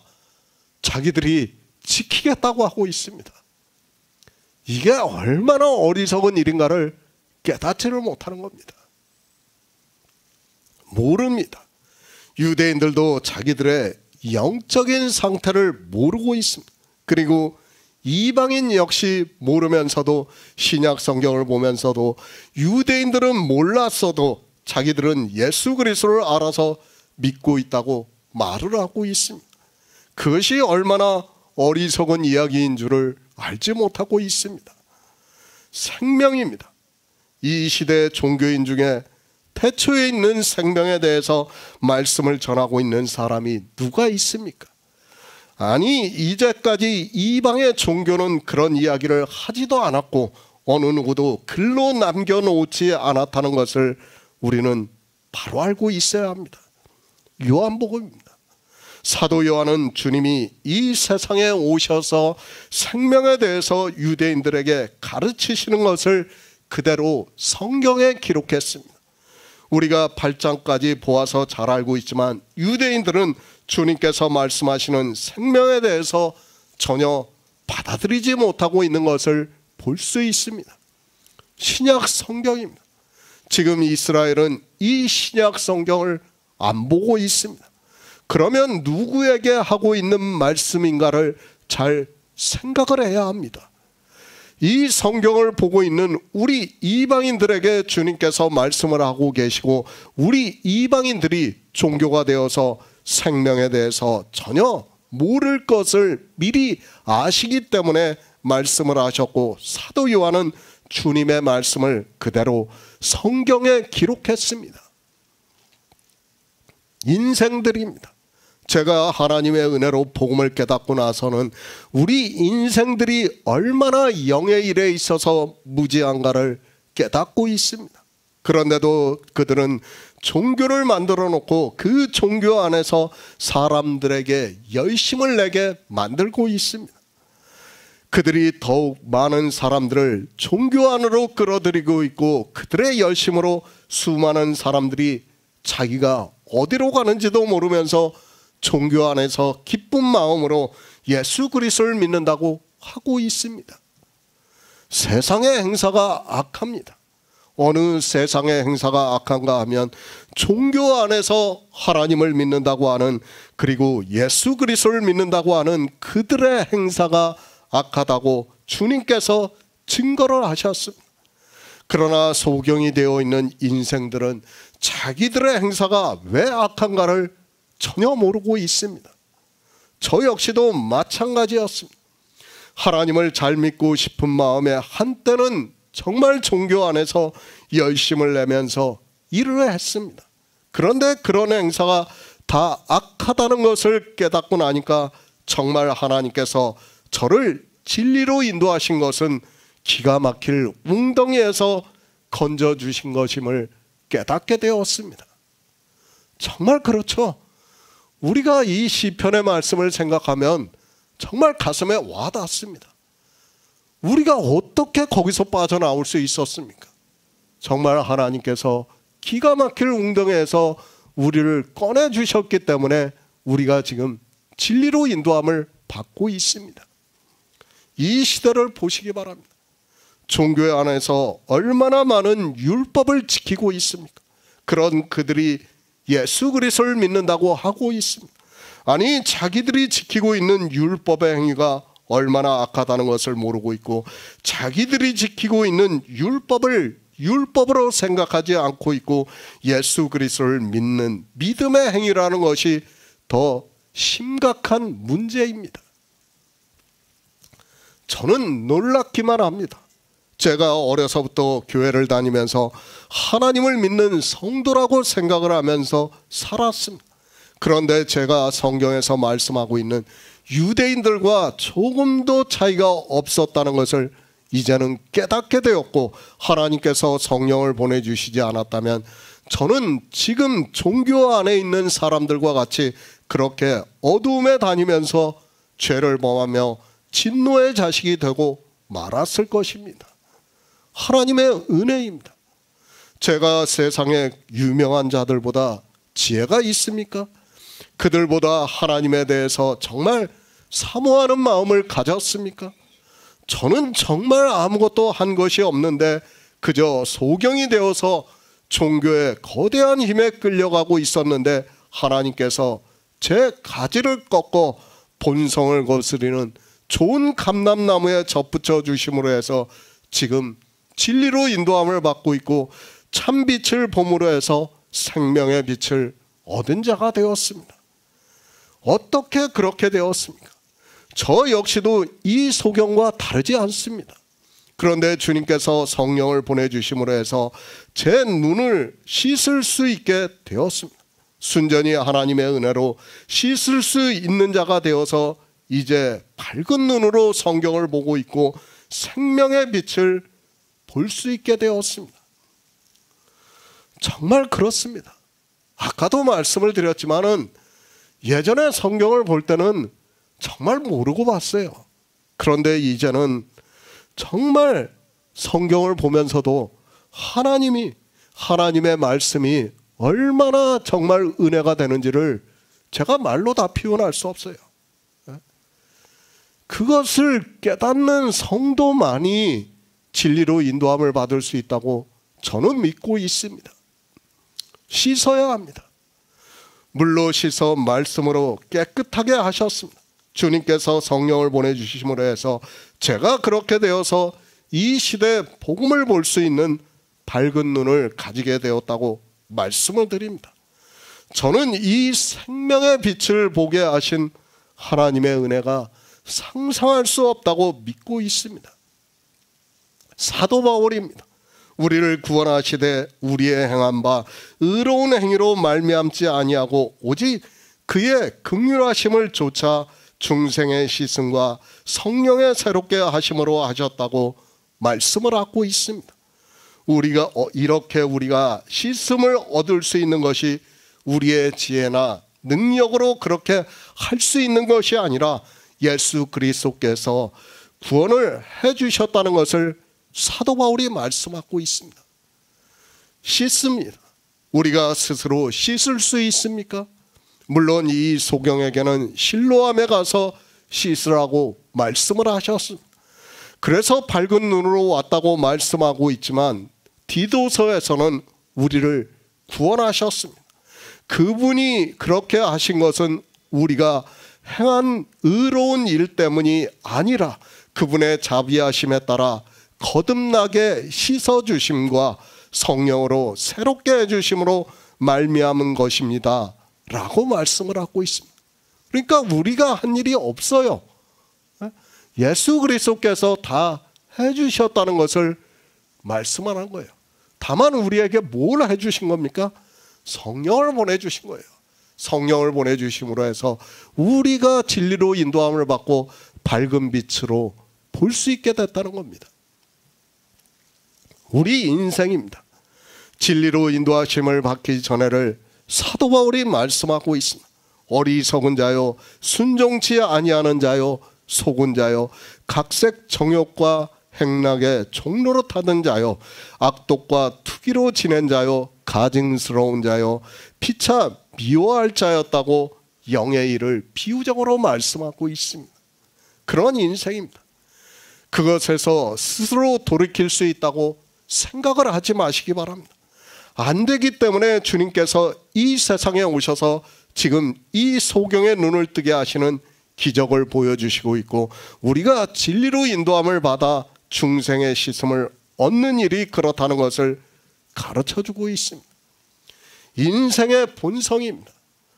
자기들이 지키겠다고 하고 있습니다. 이게 얼마나 어리석은 일인가를 깨닫지를 못하는 겁니다. 모릅니다. 유대인들도 자기들의 영적인 상태를 모르고 있습니다. 그리고 이방인 역시 모르면서도 신약 성경을 보면서도 유대인들은 몰랐어도 자기들은 예수 그리스도를 알아서 믿고 있다고 말을 하고 있습니다. 그것이 얼마나 어리석은 이야기인 줄을 알지 못하고 있습니다. 생명입니다. 이 시대의 종교인 중에 태초에 있는 생명에 대해서 말씀을 전하고 있는 사람이 누가 있습니까? 아니, 이제까지 이방의 종교는 그런 이야기를 하지도 않았고 어느 누구도 글로 남겨놓지 않았다는 것을 우리는 바로 알고 있어야 합니다. 요한복음입니다. 사도 요한은 주님이 이 세상에 오셔서 생명에 대해서 유대인들에게 가르치시는 것을 그대로 성경에 기록했습니다. 우리가 8장까지 보아서 잘 알고 있지만 유대인들은 주님께서 말씀하시는 생명에 대해서 전혀 받아들이지 못하고 있는 것을 볼 수 있습니다. 신약 성경입니다. 지금 이스라엘은 이 신약 성경을 안 보고 있습니다. 그러면 누구에게 하고 있는 말씀인가를 잘 생각을 해야 합니다. 이 성경을 보고 있는 우리 이방인들에게 주님께서 말씀을 하고 계시고 우리 이방인들이 종교가 되어서 생명에 대해서 전혀 모를 것을 미리 아시기 때문에 말씀을 하셨고 사도 요한은 주님의 말씀을 그대로 성경에 기록했습니다. 인생들입니다. 제가 하나님의 은혜로 복음을 깨닫고 나서는 우리 인생들이 얼마나 영의 일에 있어서 무지한가를 깨닫고 있습니다. 그런데도 그들은 종교를 만들어 놓고 그 종교 안에서 사람들에게 열심을 내게 만들고 있습니다. 그들이 더욱 많은 사람들을 종교 안으로 끌어들이고 있고 그들의 열심으로 수많은 사람들이 자기가 어디로 가는지도 모르면서 종교 안에서 기쁜 마음으로 예수 그리스도를 믿는다고 하고 있습니다. 세상의 행사가 악합니다. 어느 세상의 행사가 악한가 하면 종교 안에서 하나님을 믿는다고 하는 그리고 예수 그리스도를 믿는다고 하는 그들의 행사가 악하다고 주님께서 증거를 하셨습니다. 그러나 소경이 되어 있는 인생들은 자기들의 행사가 왜 악한가를 전혀 모르고 있습니다. 저 역시도 마찬가지였습니다. 하나님을 잘 믿고 싶은 마음에 한때는 정말 종교 안에서 열심을 내면서 일을 했습니다. 그런데 그런 행사가 다 악하다는 것을 깨닫고 나니까 정말 하나님께서 저를 진리로 인도하신 것은 기가 막힐 웅덩이에서 건져주신 것임을 깨닫게 되었습니다. 정말 그렇죠. 우리가 이 시편의 말씀을 생각하면 정말 가슴에 와닿습니다. 우리가 어떻게 거기서 빠져나올 수 있었습니까? 정말 하나님께서 기가 막힐 웅덩이에서 우리를 꺼내주셨기 때문에 우리가 지금 진리로 인도함을 받고 있습니다. 이 시대를 보시기 바랍니다. 종교회 안에서 얼마나 많은 율법을 지키고 있습니까? 그런 그들이 예수 그리스도를 믿는다고 하고 있습니다. 아니, 자기들이 지키고 있는 율법의 행위가 얼마나 악하다는 것을 모르고 있고 자기들이 지키고 있는 율법을 율법으로 생각하지 않고 있고 예수 그리스도를 믿는 믿음의 행위라는 것이 더 심각한 문제입니다. 저는 놀랍기만 합니다. 제가 어려서부터 교회를 다니면서 하나님을 믿는 성도라고 생각을 하면서 살았습니다. 그런데 제가 성경에서 말씀하고 있는 유대인들과 조금도 차이가 없었다는 것을 이제는 깨닫게 되었고 하나님께서 성령을 보내주시지 않았다면 저는 지금 종교 안에 있는 사람들과 같이 그렇게 어두움에 다니면서 죄를 범하며 진노의 자식이 되고 말았을 것입니다. 하나님의 은혜입니다. 제가 세상의 유명한 자들보다 지혜가 있습니까? 그들보다 하나님에 대해서 정말 사모하는 마음을 가졌습니까? 저는 정말 아무것도 한 것이 없는데 그저 소경이 되어서 종교의 거대한 힘에 끌려가고 있었는데 하나님께서 제 가지를 꺾어 본성을 거스리는 좋은 감람나무에 접붙여 주심으로 해서 지금 진리로 인도함을 받고 있고 참빛을 봄으로 해서 생명의 빛을 얻은 자가 되었습니다. 어떻게 그렇게 되었습니까? 저 역시도 이 소경과 다르지 않습니다. 그런데 주님께서 성령을 보내주심으로 해서 제 눈을 씻을 수 있게 되었습니다. 순전히 하나님의 은혜로 씻을 수 있는 자가 되어서 이제 밝은 눈으로 성경을 보고 있고 생명의 빛을 볼 수 있게 되었습니다. 정말 그렇습니다. 아까도 말씀을 드렸지만은 예전에 성경을 볼 때는 정말 모르고 봤어요. 그런데 이제는 정말 성경을 보면서도 하나님의 말씀이 얼마나 정말 은혜가 되는지를 제가 말로 다 표현할 수 없어요. 그것을 깨닫는 성도만이 진리로 인도함을 받을 수 있다고 저는 믿고 있습니다. 씻어야 합니다. 물로 씻어 말씀으로 깨끗하게 하셨습니다. 주님께서 성령을 보내주심으로 해서 제가 그렇게 되어서 이 시대에 복음을 볼 수 있는 밝은 눈을 가지게 되었다고 말씀을 드립니다. 저는 이 생명의 빛을 보게 하신 하나님의 은혜가 상상할 수 없다고 믿고 있습니다. 사도 바울입니다. 우리를 구원하시되 우리의 행한 바 의로운 행위로 말미암지 아니하고 오직 그의 긍휼하심을 좇아 중생의 시승과 성령의 새롭게 하심으로 하셨다고 말씀을 하고 있습니다. 우리가 씻음을 얻을 수 있는 것이 우리의 지혜나 능력으로 그렇게 할 수 있는 것이 아니라 예수 그리스도께서 구원을 해주셨다는 것을 사도 바울이 말씀하고 있습니다. 씻습니다. 우리가 스스로 씻을 수 있습니까? 물론 이 소경에게는 실로암에 가서 씻으라고 말씀을 하셨습니다. 그래서 밝은 눈으로 왔다고 말씀하고 있지만 디도서에서는 우리를 구원하셨습니다. 그분이 그렇게 하신 것은 우리가 행한 의로운 일 때문이 아니라 그분의 자비하심에 따라 거듭나게 씻어주심과 성령으로 새롭게 해주심으로 말미암은 것입니다 라고 말씀을 하고 있습니다. 그러니까 우리가 한 일이 없어요. 예수 그리스도께서 다 해주셨다는 것을 말씀하는 거예요. 다만 우리에게 뭘 해주신 겁니까? 성령을 보내주신 거예요. 성령을 보내주심으로 해서 우리가 진리로 인도함을 받고 밝은 빛으로 볼 수 있게 됐다는 겁니다. 우리 인생입니다. 진리로 인도하심을 받기 전에를 사도 바울이 말씀하고 있습니다. 어리석은 자요, 순종치 아니하는 자요, 속은 자요, 각색 정욕과 행락의 종로로 타던 자요, 악독과 투기로 지낸 자요, 가증스러운 자요, 피차 미워할 자였다고 영의 일을 비유적으로 말씀하고 있습니다. 그런 인생입니다. 그것에서 스스로 돌이킬 수 있다고 생각을 하지 마시기 바랍니다. 안 되기 때문에 주님께서 이 세상에 오셔서 지금 이 소경의 눈을 뜨게 하시는 기적을 보여주시고 있고, 우리가 진리로 인도함을 받아 중생의 씻음을 얻는 일이 그렇다는 것을 가르쳐주고 있습니다. 인생의 본성입니다.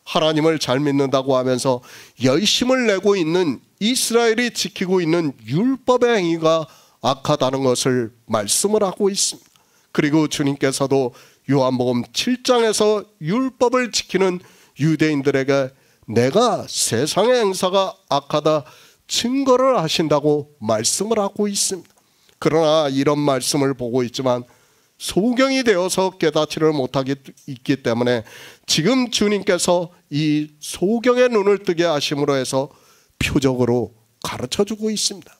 하나님을 잘 믿는다고 하면서 열심을 내고 있는 이스라엘이 지키고 있는 율법의 행위가 악하다는 것을 말씀을 하고 있습니다. 그리고 주님께서도 요한복음 7장에서 율법을 지키는 유대인들에게 내가 세상의 행사가 악하다 증거를 하신다고 말씀을 하고 있습니다. 그러나 이런 말씀을 보고 있지만 소경이 되어서 깨닫지를 못하기 있기 때문에 지금 주님께서 이 소경의 눈을 뜨게 하심으로 해서 표적으로 가르쳐주고 있습니다.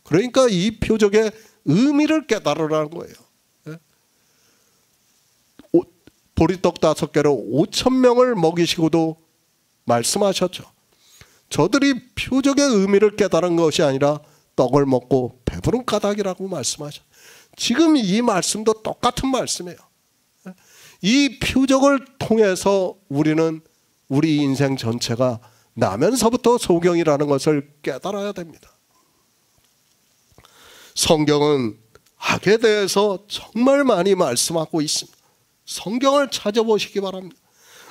그러니까 이 표적의 의미를 깨달으라는 거예요. 보리떡 5개로 5,000명을 먹이시고도 말씀하셨죠. 저들이 표적의 의미를 깨달은 것이 아니라 떡을 먹고 배부른 까닭이라고 말씀하셨죠. 지금 이 말씀도 똑같은 말씀이에요. 이 표적을 통해서 우리는 우리 인생 전체가 나면서부터 소경이라는 것을 깨달아야 됩니다. 성경은 악에 대해서 정말 많이 말씀하고 있습니다. 성경을 찾아보시기 바랍니다.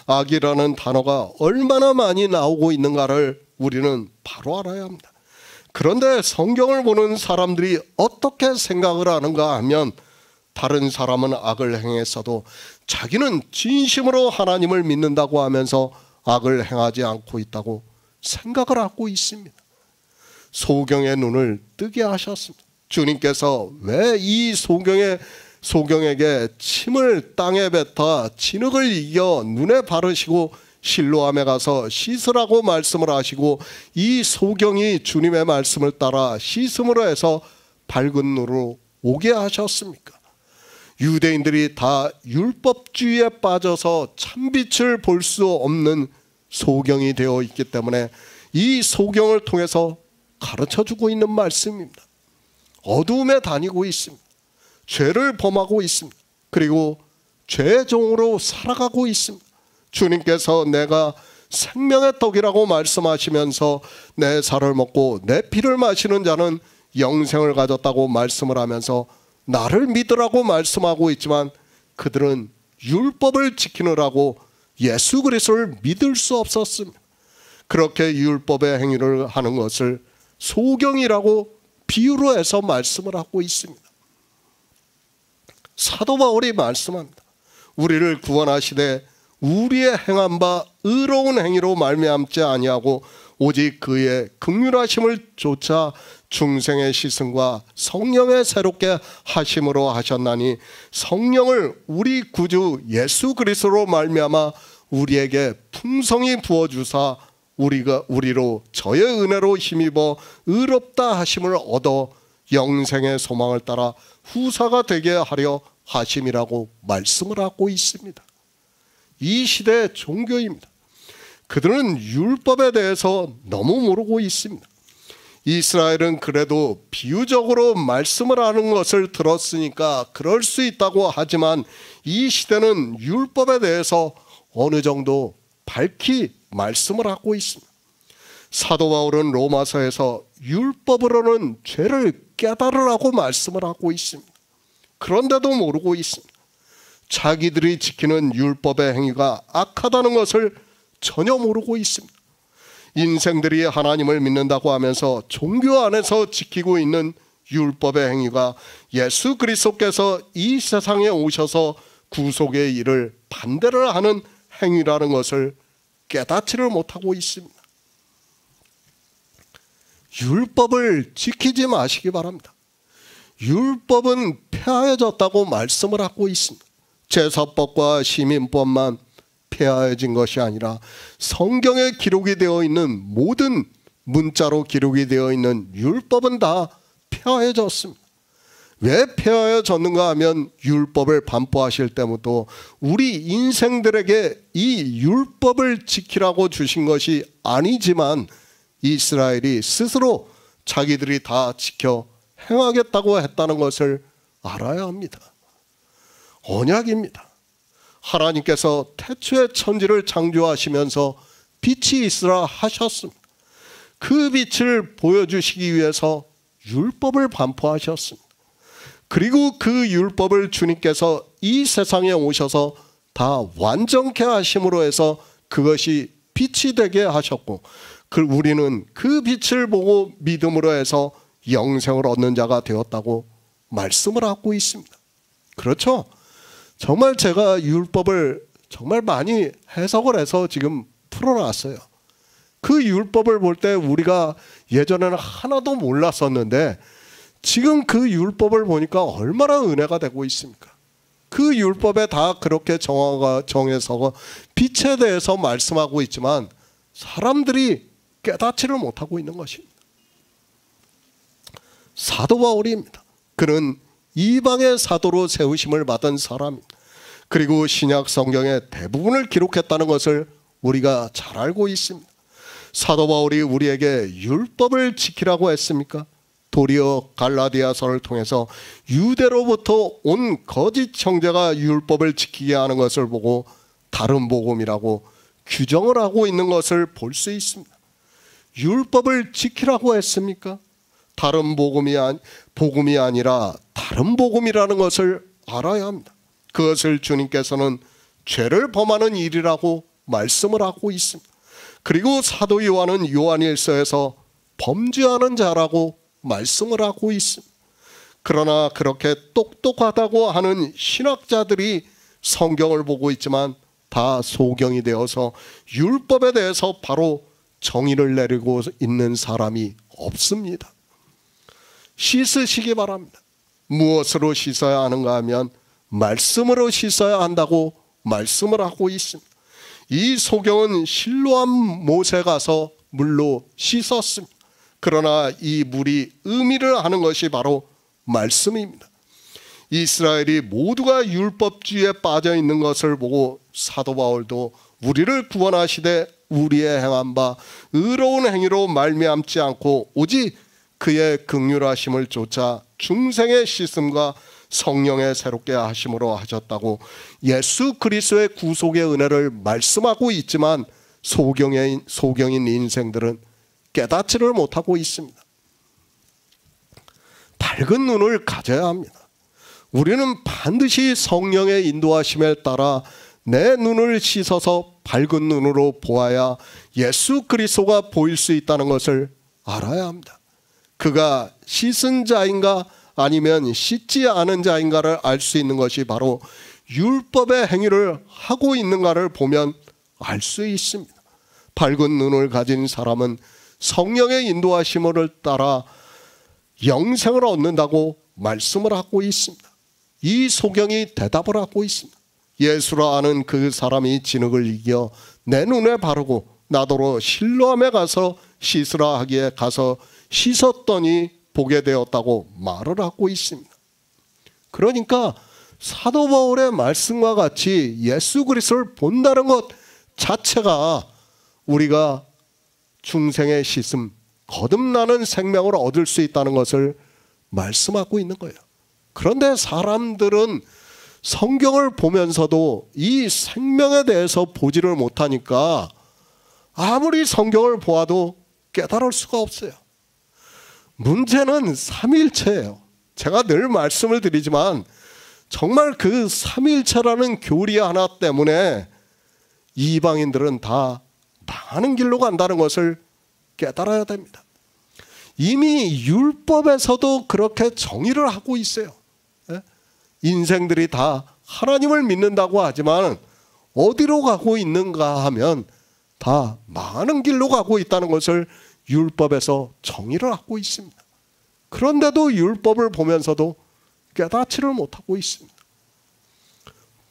악이라는 단어가 얼마나 많이 나오고 있는가를 우리는 바로 알아야 합니다. 그런데 성경을 보는 사람들이 어떻게 생각을 하는가 하면, 다른 사람은 악을 행했어도 자기는 진심으로 하나님을 믿는다고 하면서 악을 행하지 않고 있다고 생각을 하고 있습니다. 소경의 눈을 뜨게 하셨습니다. 주님께서 왜 이 소경에게 침을 땅에 뱉어 진흙을 이겨 눈에 바르시고 실로암에 가서 씻으라고 말씀을 하시고, 이 소경이 주님의 말씀을 따라 씻음으로 해서 밝은 눈으로 오게 하셨습니까? 유대인들이 다 율법주의에 빠져서 참빛을 볼 수 없는 소경이 되어 있기 때문에 이 소경을 통해서 가르쳐주고 있는 말씀입니다. 어두움에 다니고 있습니다. 죄를 범하고 있습니다. 그리고 죄의 종으로 살아가고 있습니다. 주님께서 내가 생명의 떡이라고 말씀하시면서 내 살을 먹고 내 피를 마시는 자는 영생을 가졌다고 말씀을 하면서 나를 믿으라고 말씀하고 있지만, 그들은 율법을 지키느라고 예수 그리스도를 믿을 수 없었습니다. 그렇게 율법의 행위를 하는 것을 소경이라고 비유로 해서 말씀을 하고 있습니다. 사도 바울이 말씀합니다. 우리를 구원하시되 우리의 행한 바 의로운 행위로 말미암지 아니하고 오직 그의 긍휼하심을 쫓아 중생의 씻음과 성령의 새롭게 하심으로 하셨나니, 성령을 우리 구주 예수 그리스도로 말미암아 우리에게 풍성히 부어주사 우리로 저의 은혜로 힘입어 의롭다 하심을 얻어 영생의 소망을 따라 후사가 되게 하려 하심이라고 말씀을 하고 있습니다. 이 시대의 종교입니다. 그들은 율법에 대해서 너무 모르고 있습니다. 이스라엘은 그래도 비유적으로 말씀을 하는 것을 들었으니까 그럴 수 있다고 하지만, 이 시대는 율법에 대해서 어느 정도 밝히 말씀을 하고 있습니다. 사도 바울은 로마서에서 율법으로는 죄를 깨달으라고 말씀을 하고 있습니다. 그런데도 모르고 있습니다. 자기들이 지키는 율법의 행위가 악하다는 것을 전혀 모르고 있습니다. 인생들이 하나님을 믿는다고 하면서 종교 안에서 지키고 있는 율법의 행위가 예수 그리스도께서 이 세상에 오셔서 구속의 일을 반대를 하는 행위라는 것을 깨닫지를 못하고 있습니다. 율법을 지키지 마시기 바랍니다. 율법은 폐하여졌다고 말씀을 하고 있습니다. 제사법과 시민법만 폐하여진 것이 아니라 성경에 기록이 되어 있는 모든 문자로 기록이 되어 있는 율법은 다 폐하여졌습니다. 왜 폐하여졌는가 하면 율법을 반포하실 때부터 우리 인생들에게 이 율법을 지키라고 주신 것이 아니지만 이스라엘이 스스로 자기들이 다 지켜 행하겠다고 했다는 것을 알아야 합니다. 언약입니다. 하나님께서 태초에 천지를 창조하시면서 빛이 있으라 하셨습니다. 그 빛을 보여주시기 위해서 율법을 반포하셨습니다. 그리고 그 율법을 주님께서 이 세상에 오셔서 다 완전케 하심으로 해서 그것이 빛이 되게 하셨고, 우리는 그 빛을 보고 믿음으로 해서 영생을 얻는 자가 되었다고 말씀을 하고 있습니다. 그렇죠? 정말 제가 율법을 정말 많이 해석을 해서 지금 풀어놨어요. 그 율법을 볼 때 우리가 예전에는 하나도 몰랐었는데 지금 그 율법을 보니까 얼마나 은혜가 되고 있습니까? 그 율법에 다 그렇게 정해서 빛에 대해서 말씀하고 있지만 사람들이 깨닫지를 못하고 있는 것입니다. 사도 바울입니다. 그는 이방의 사도로 세우심을 받은 사람입니다. 그리고 신약 성경의 대부분을 기록했다는 것을 우리가 잘 알고 있습니다. 사도 바울이 우리에게 율법을 지키라고 했습니까? 도리어 갈라디아서를 통해서 유대로부터 온 거짓 형제가 율법을 지키게 하는 것을 보고 다른 복음이라고 규정을 하고 있는 것을 볼 수 있습니다. 율법을 지키라고 했습니까? 다른 복음이 아니라 다른 복음이라는 것을 알아야 합니다. 그것을 주님께서는 죄를 범하는 일이라고 말씀을 하고 있습니다. 그리고 사도 요한은 요한일서에서 범죄하는 자라고 말씀을 하고 있습니다. 그러나 그렇게 똑똑하다고 하는 신학자들이 성경을 보고 있지만 다 소경이 되어서 율법에 대해서 바로 정의를 내리고 있는 사람이 없습니다. 씻으시기 바랍니다. 무엇으로 씻어야 하는가 하면 말씀으로 씻어야 한다고 말씀을 하고 있습니다. 이 소경은 실로암 못에 가서 물로 씻었습니다. 그러나 이 물이 의미를 하는 것이 바로 말씀입니다. 이스라엘이 모두가 율법주의에 빠져 있는 것을 보고 사도 바울도 우리를 구원하시되 우리의 행한 바 의로운 행위로 말미암지 않고 오직 그의 긍휼하심을 쫓아 중생의 씻음과 성령의 새롭게 하심으로 하셨다고 예수 그리스도의 구속의 은혜를 말씀하고 있지만 소경인 인생들은 깨닫지를 못하고 있습니다. 밝은 눈을 가져야 합니다. 우리는 반드시 성령의 인도하심에 따라 내 눈을 씻어서 밝은 눈으로 보아야 예수 그리스도가 보일 수 있다는 것을 알아야 합니다. 그가 씻은 자인가 아니면 씻지 않은 자인가를 알 수 있는 것이 바로 율법의 행위를 하고 있는가를 보면 알 수 있습니다. 밝은 눈을 가진 사람은 성령의 인도하심을 따라 영생을 얻는다고 말씀을 하고 있습니다. 이 소경이 대답을 하고 있습니다. 예수라 하는 그 사람이 진흙을 이겨 내 눈에 바르고 나더러 실로암에 가서 씻으라 하기에 가서 씻었더니 보게 되었다고 말을 하고 있습니다. 그러니까 사도 바울의 말씀과 같이 예수 그리스도를 본다는 것 자체가 우리가 중생의 씻음, 거듭나는 생명을 얻을 수 있다는 것을 말씀하고 있는 거예요. 그런데 사람들은 성경을 보면서도 이 생명에 대해서 보지를 못하니까 아무리 성경을 보아도 깨달을 수가 없어요. 문제는 삼위일체예요. 제가 늘 말씀을 드리지만 정말 그 삼위일체라는 교리 하나 때문에 이방인들은 다 당하는 길로 간다는 것을 깨달아야 됩니다. 이미 율법에서도 그렇게 정의를 하고 있어요. 인생들이 다 하나님을 믿는다고 하지만 어디로 가고 있는가 하면 다 망하는 길로 가고 있다는 것을 율법에서 정의를 하고 있습니다. 그런데도 율법을 보면서도 깨닫지를 못하고 있습니다.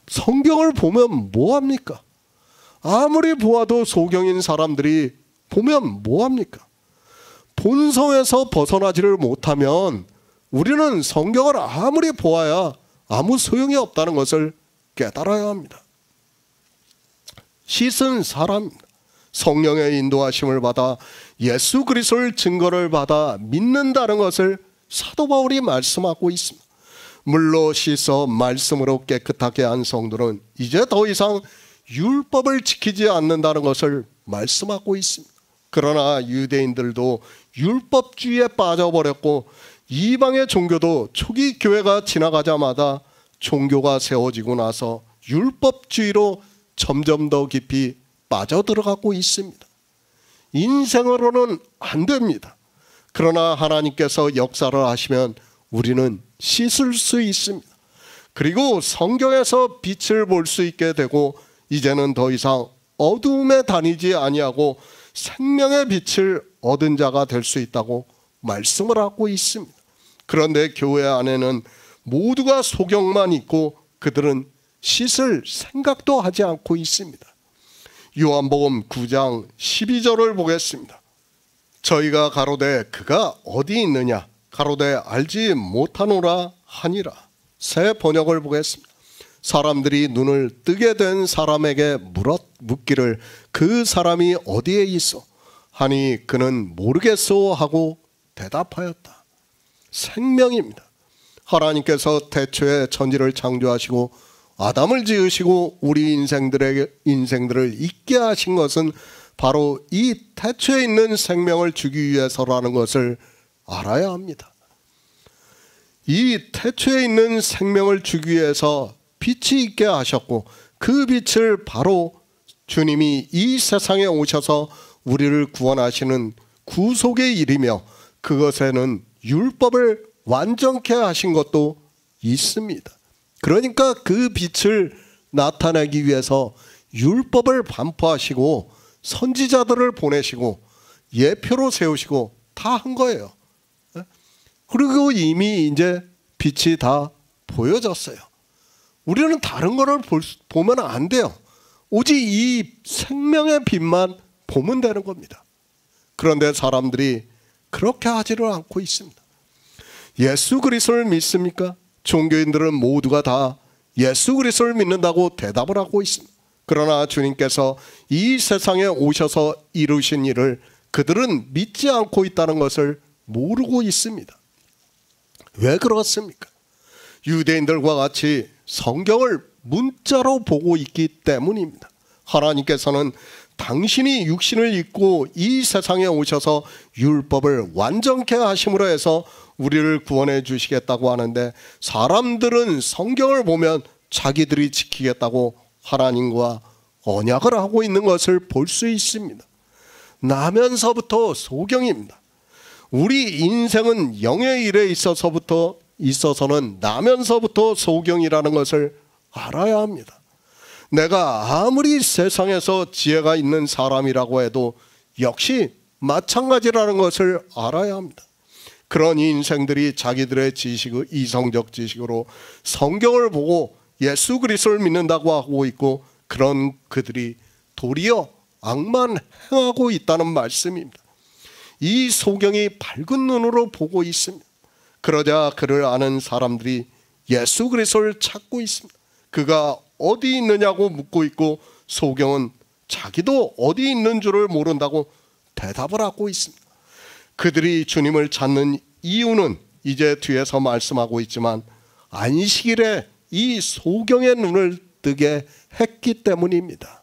성경을 보면 뭐합니까? 아무리 보아도 소경인 사람들이 보면 뭐합니까? 본성에서 벗어나지를 못하면 우리는 성경을 아무리 보아야 아무 소용이 없다는 것을 깨달아야 합니다. 씻은 사람, 성령의 인도하심을 받아 예수 그리스도의 증거를 받아 믿는다는 것을 사도 바울이 말씀하고 있습니다. 물로 씻어 말씀으로 깨끗하게 한 성도는 이제 더 이상 율법을 지키지 않는다는 것을 말씀하고 있습니다. 그러나 유대인들도 율법주의에 빠져버렸고 이방의 종교도 초기 교회가 지나가자마자 종교가 세워지고 나서 율법주의로 점점 더 깊이 빠져들어가고 있습니다. 인생으로는 안 됩니다. 그러나 하나님께서 역사를 하시면 우리는 씻을 수 있습니다. 그리고 성경에서 빛을 볼 수 있게 되고 이제는 더 이상 어두움에 다니지 아니하고 생명의 빛을 얻은 자가 될 수 있다고 말씀을 하고 있습니다. 그런데 교회 안에는 모두가 소경만 있고 그들은 씻을 생각도 하지 않고 있습니다. 요한복음 9장 12절을 보겠습니다. 저희가 가로되 그가 어디 있느냐 가로되 알지 못하노라 하니라. 새 번역을 보겠습니다. 사람들이 눈을 뜨게 된 사람에게 묻기를 그 사람이 어디에 있어 하니 그는 모르겠소 하고 대답하였다. 생명입니다. 하나님께서 태초에 천지를 창조하시고 아담을 지으시고 우리 인생들을 있게 하신 것은 바로 이 태초에 있는 생명을 주기 위해서라는 것을 알아야 합니다. 이 태초에 있는 생명을 주기 위해서 빛이 있게 하셨고 그 빛을 바로 주님이 이 세상에 오셔서 우리를 구원하시는 구속의 일이며 그것에는 율법을 완전케 하신 것도 있습니다. 그러니까 그 빛을 나타내기 위해서 율법을 반포하시고 선지자들을 보내시고 예표로 세우시고 다 한 거예요. 그리고 이미 이제 빛이 다 보여졌어요. 우리는 다른 거를 보면 안 돼요. 오직 이 생명의 빛만 보면 되는 겁니다. 그런데 사람들이 그렇게 하지를 않고 있습니다. 예수 그리스도를 믿습니까? 종교인들은 모두가 다 예수 그리스도를 믿는다고 대답을 하고 있습니다. 그러나 주님께서 이 세상에 오셔서 이루신 일을 그들은 믿지 않고 있다는 것을 모르고 있습니다. 왜 그렇습니까? 유대인들과 같이 성경을 문자로 보고 있기 때문입니다. 하나님께서는 당신이 육신을 입고 이 세상에 오셔서 율법을 완전케 하심으로 해서 우리를 구원해 주시겠다고 하는데 사람들은 성경을 보면 자기들이 지키겠다고 하나님과 언약을 하고 있는 것을 볼 수 있습니다. 나면서부터 소경입니다. 우리 인생은 영의 일에 있어서는 나면서부터 소경이라는 것을 알아야 합니다. 내가 아무리 세상에서 지혜가 있는 사람이라고 해도 역시 마찬가지라는 것을 알아야 합니다. 그런 인생들이 자기들의 지식을 이성적 지식으로 성경을 보고 예수 그리스도를 믿는다고 하고 있고 그런 그들이 도리어 악만 행하고 있다는 말씀입니다. 이 소경이 밝은 눈으로 보고 있습니다. 그러자 그를 아는 사람들이 예수 그리스도를 찾고 있습니다. 그가 어디 있느냐고 묻고 있고 소경은 자기도 어디 있는 줄을 모른다고 대답을 하고 있습니다. 그들이 주님을 찾는 이유는 이제 뒤에서 말씀하고 있지만 안식일에 이 소경의 눈을 뜨게 했기 때문입니다.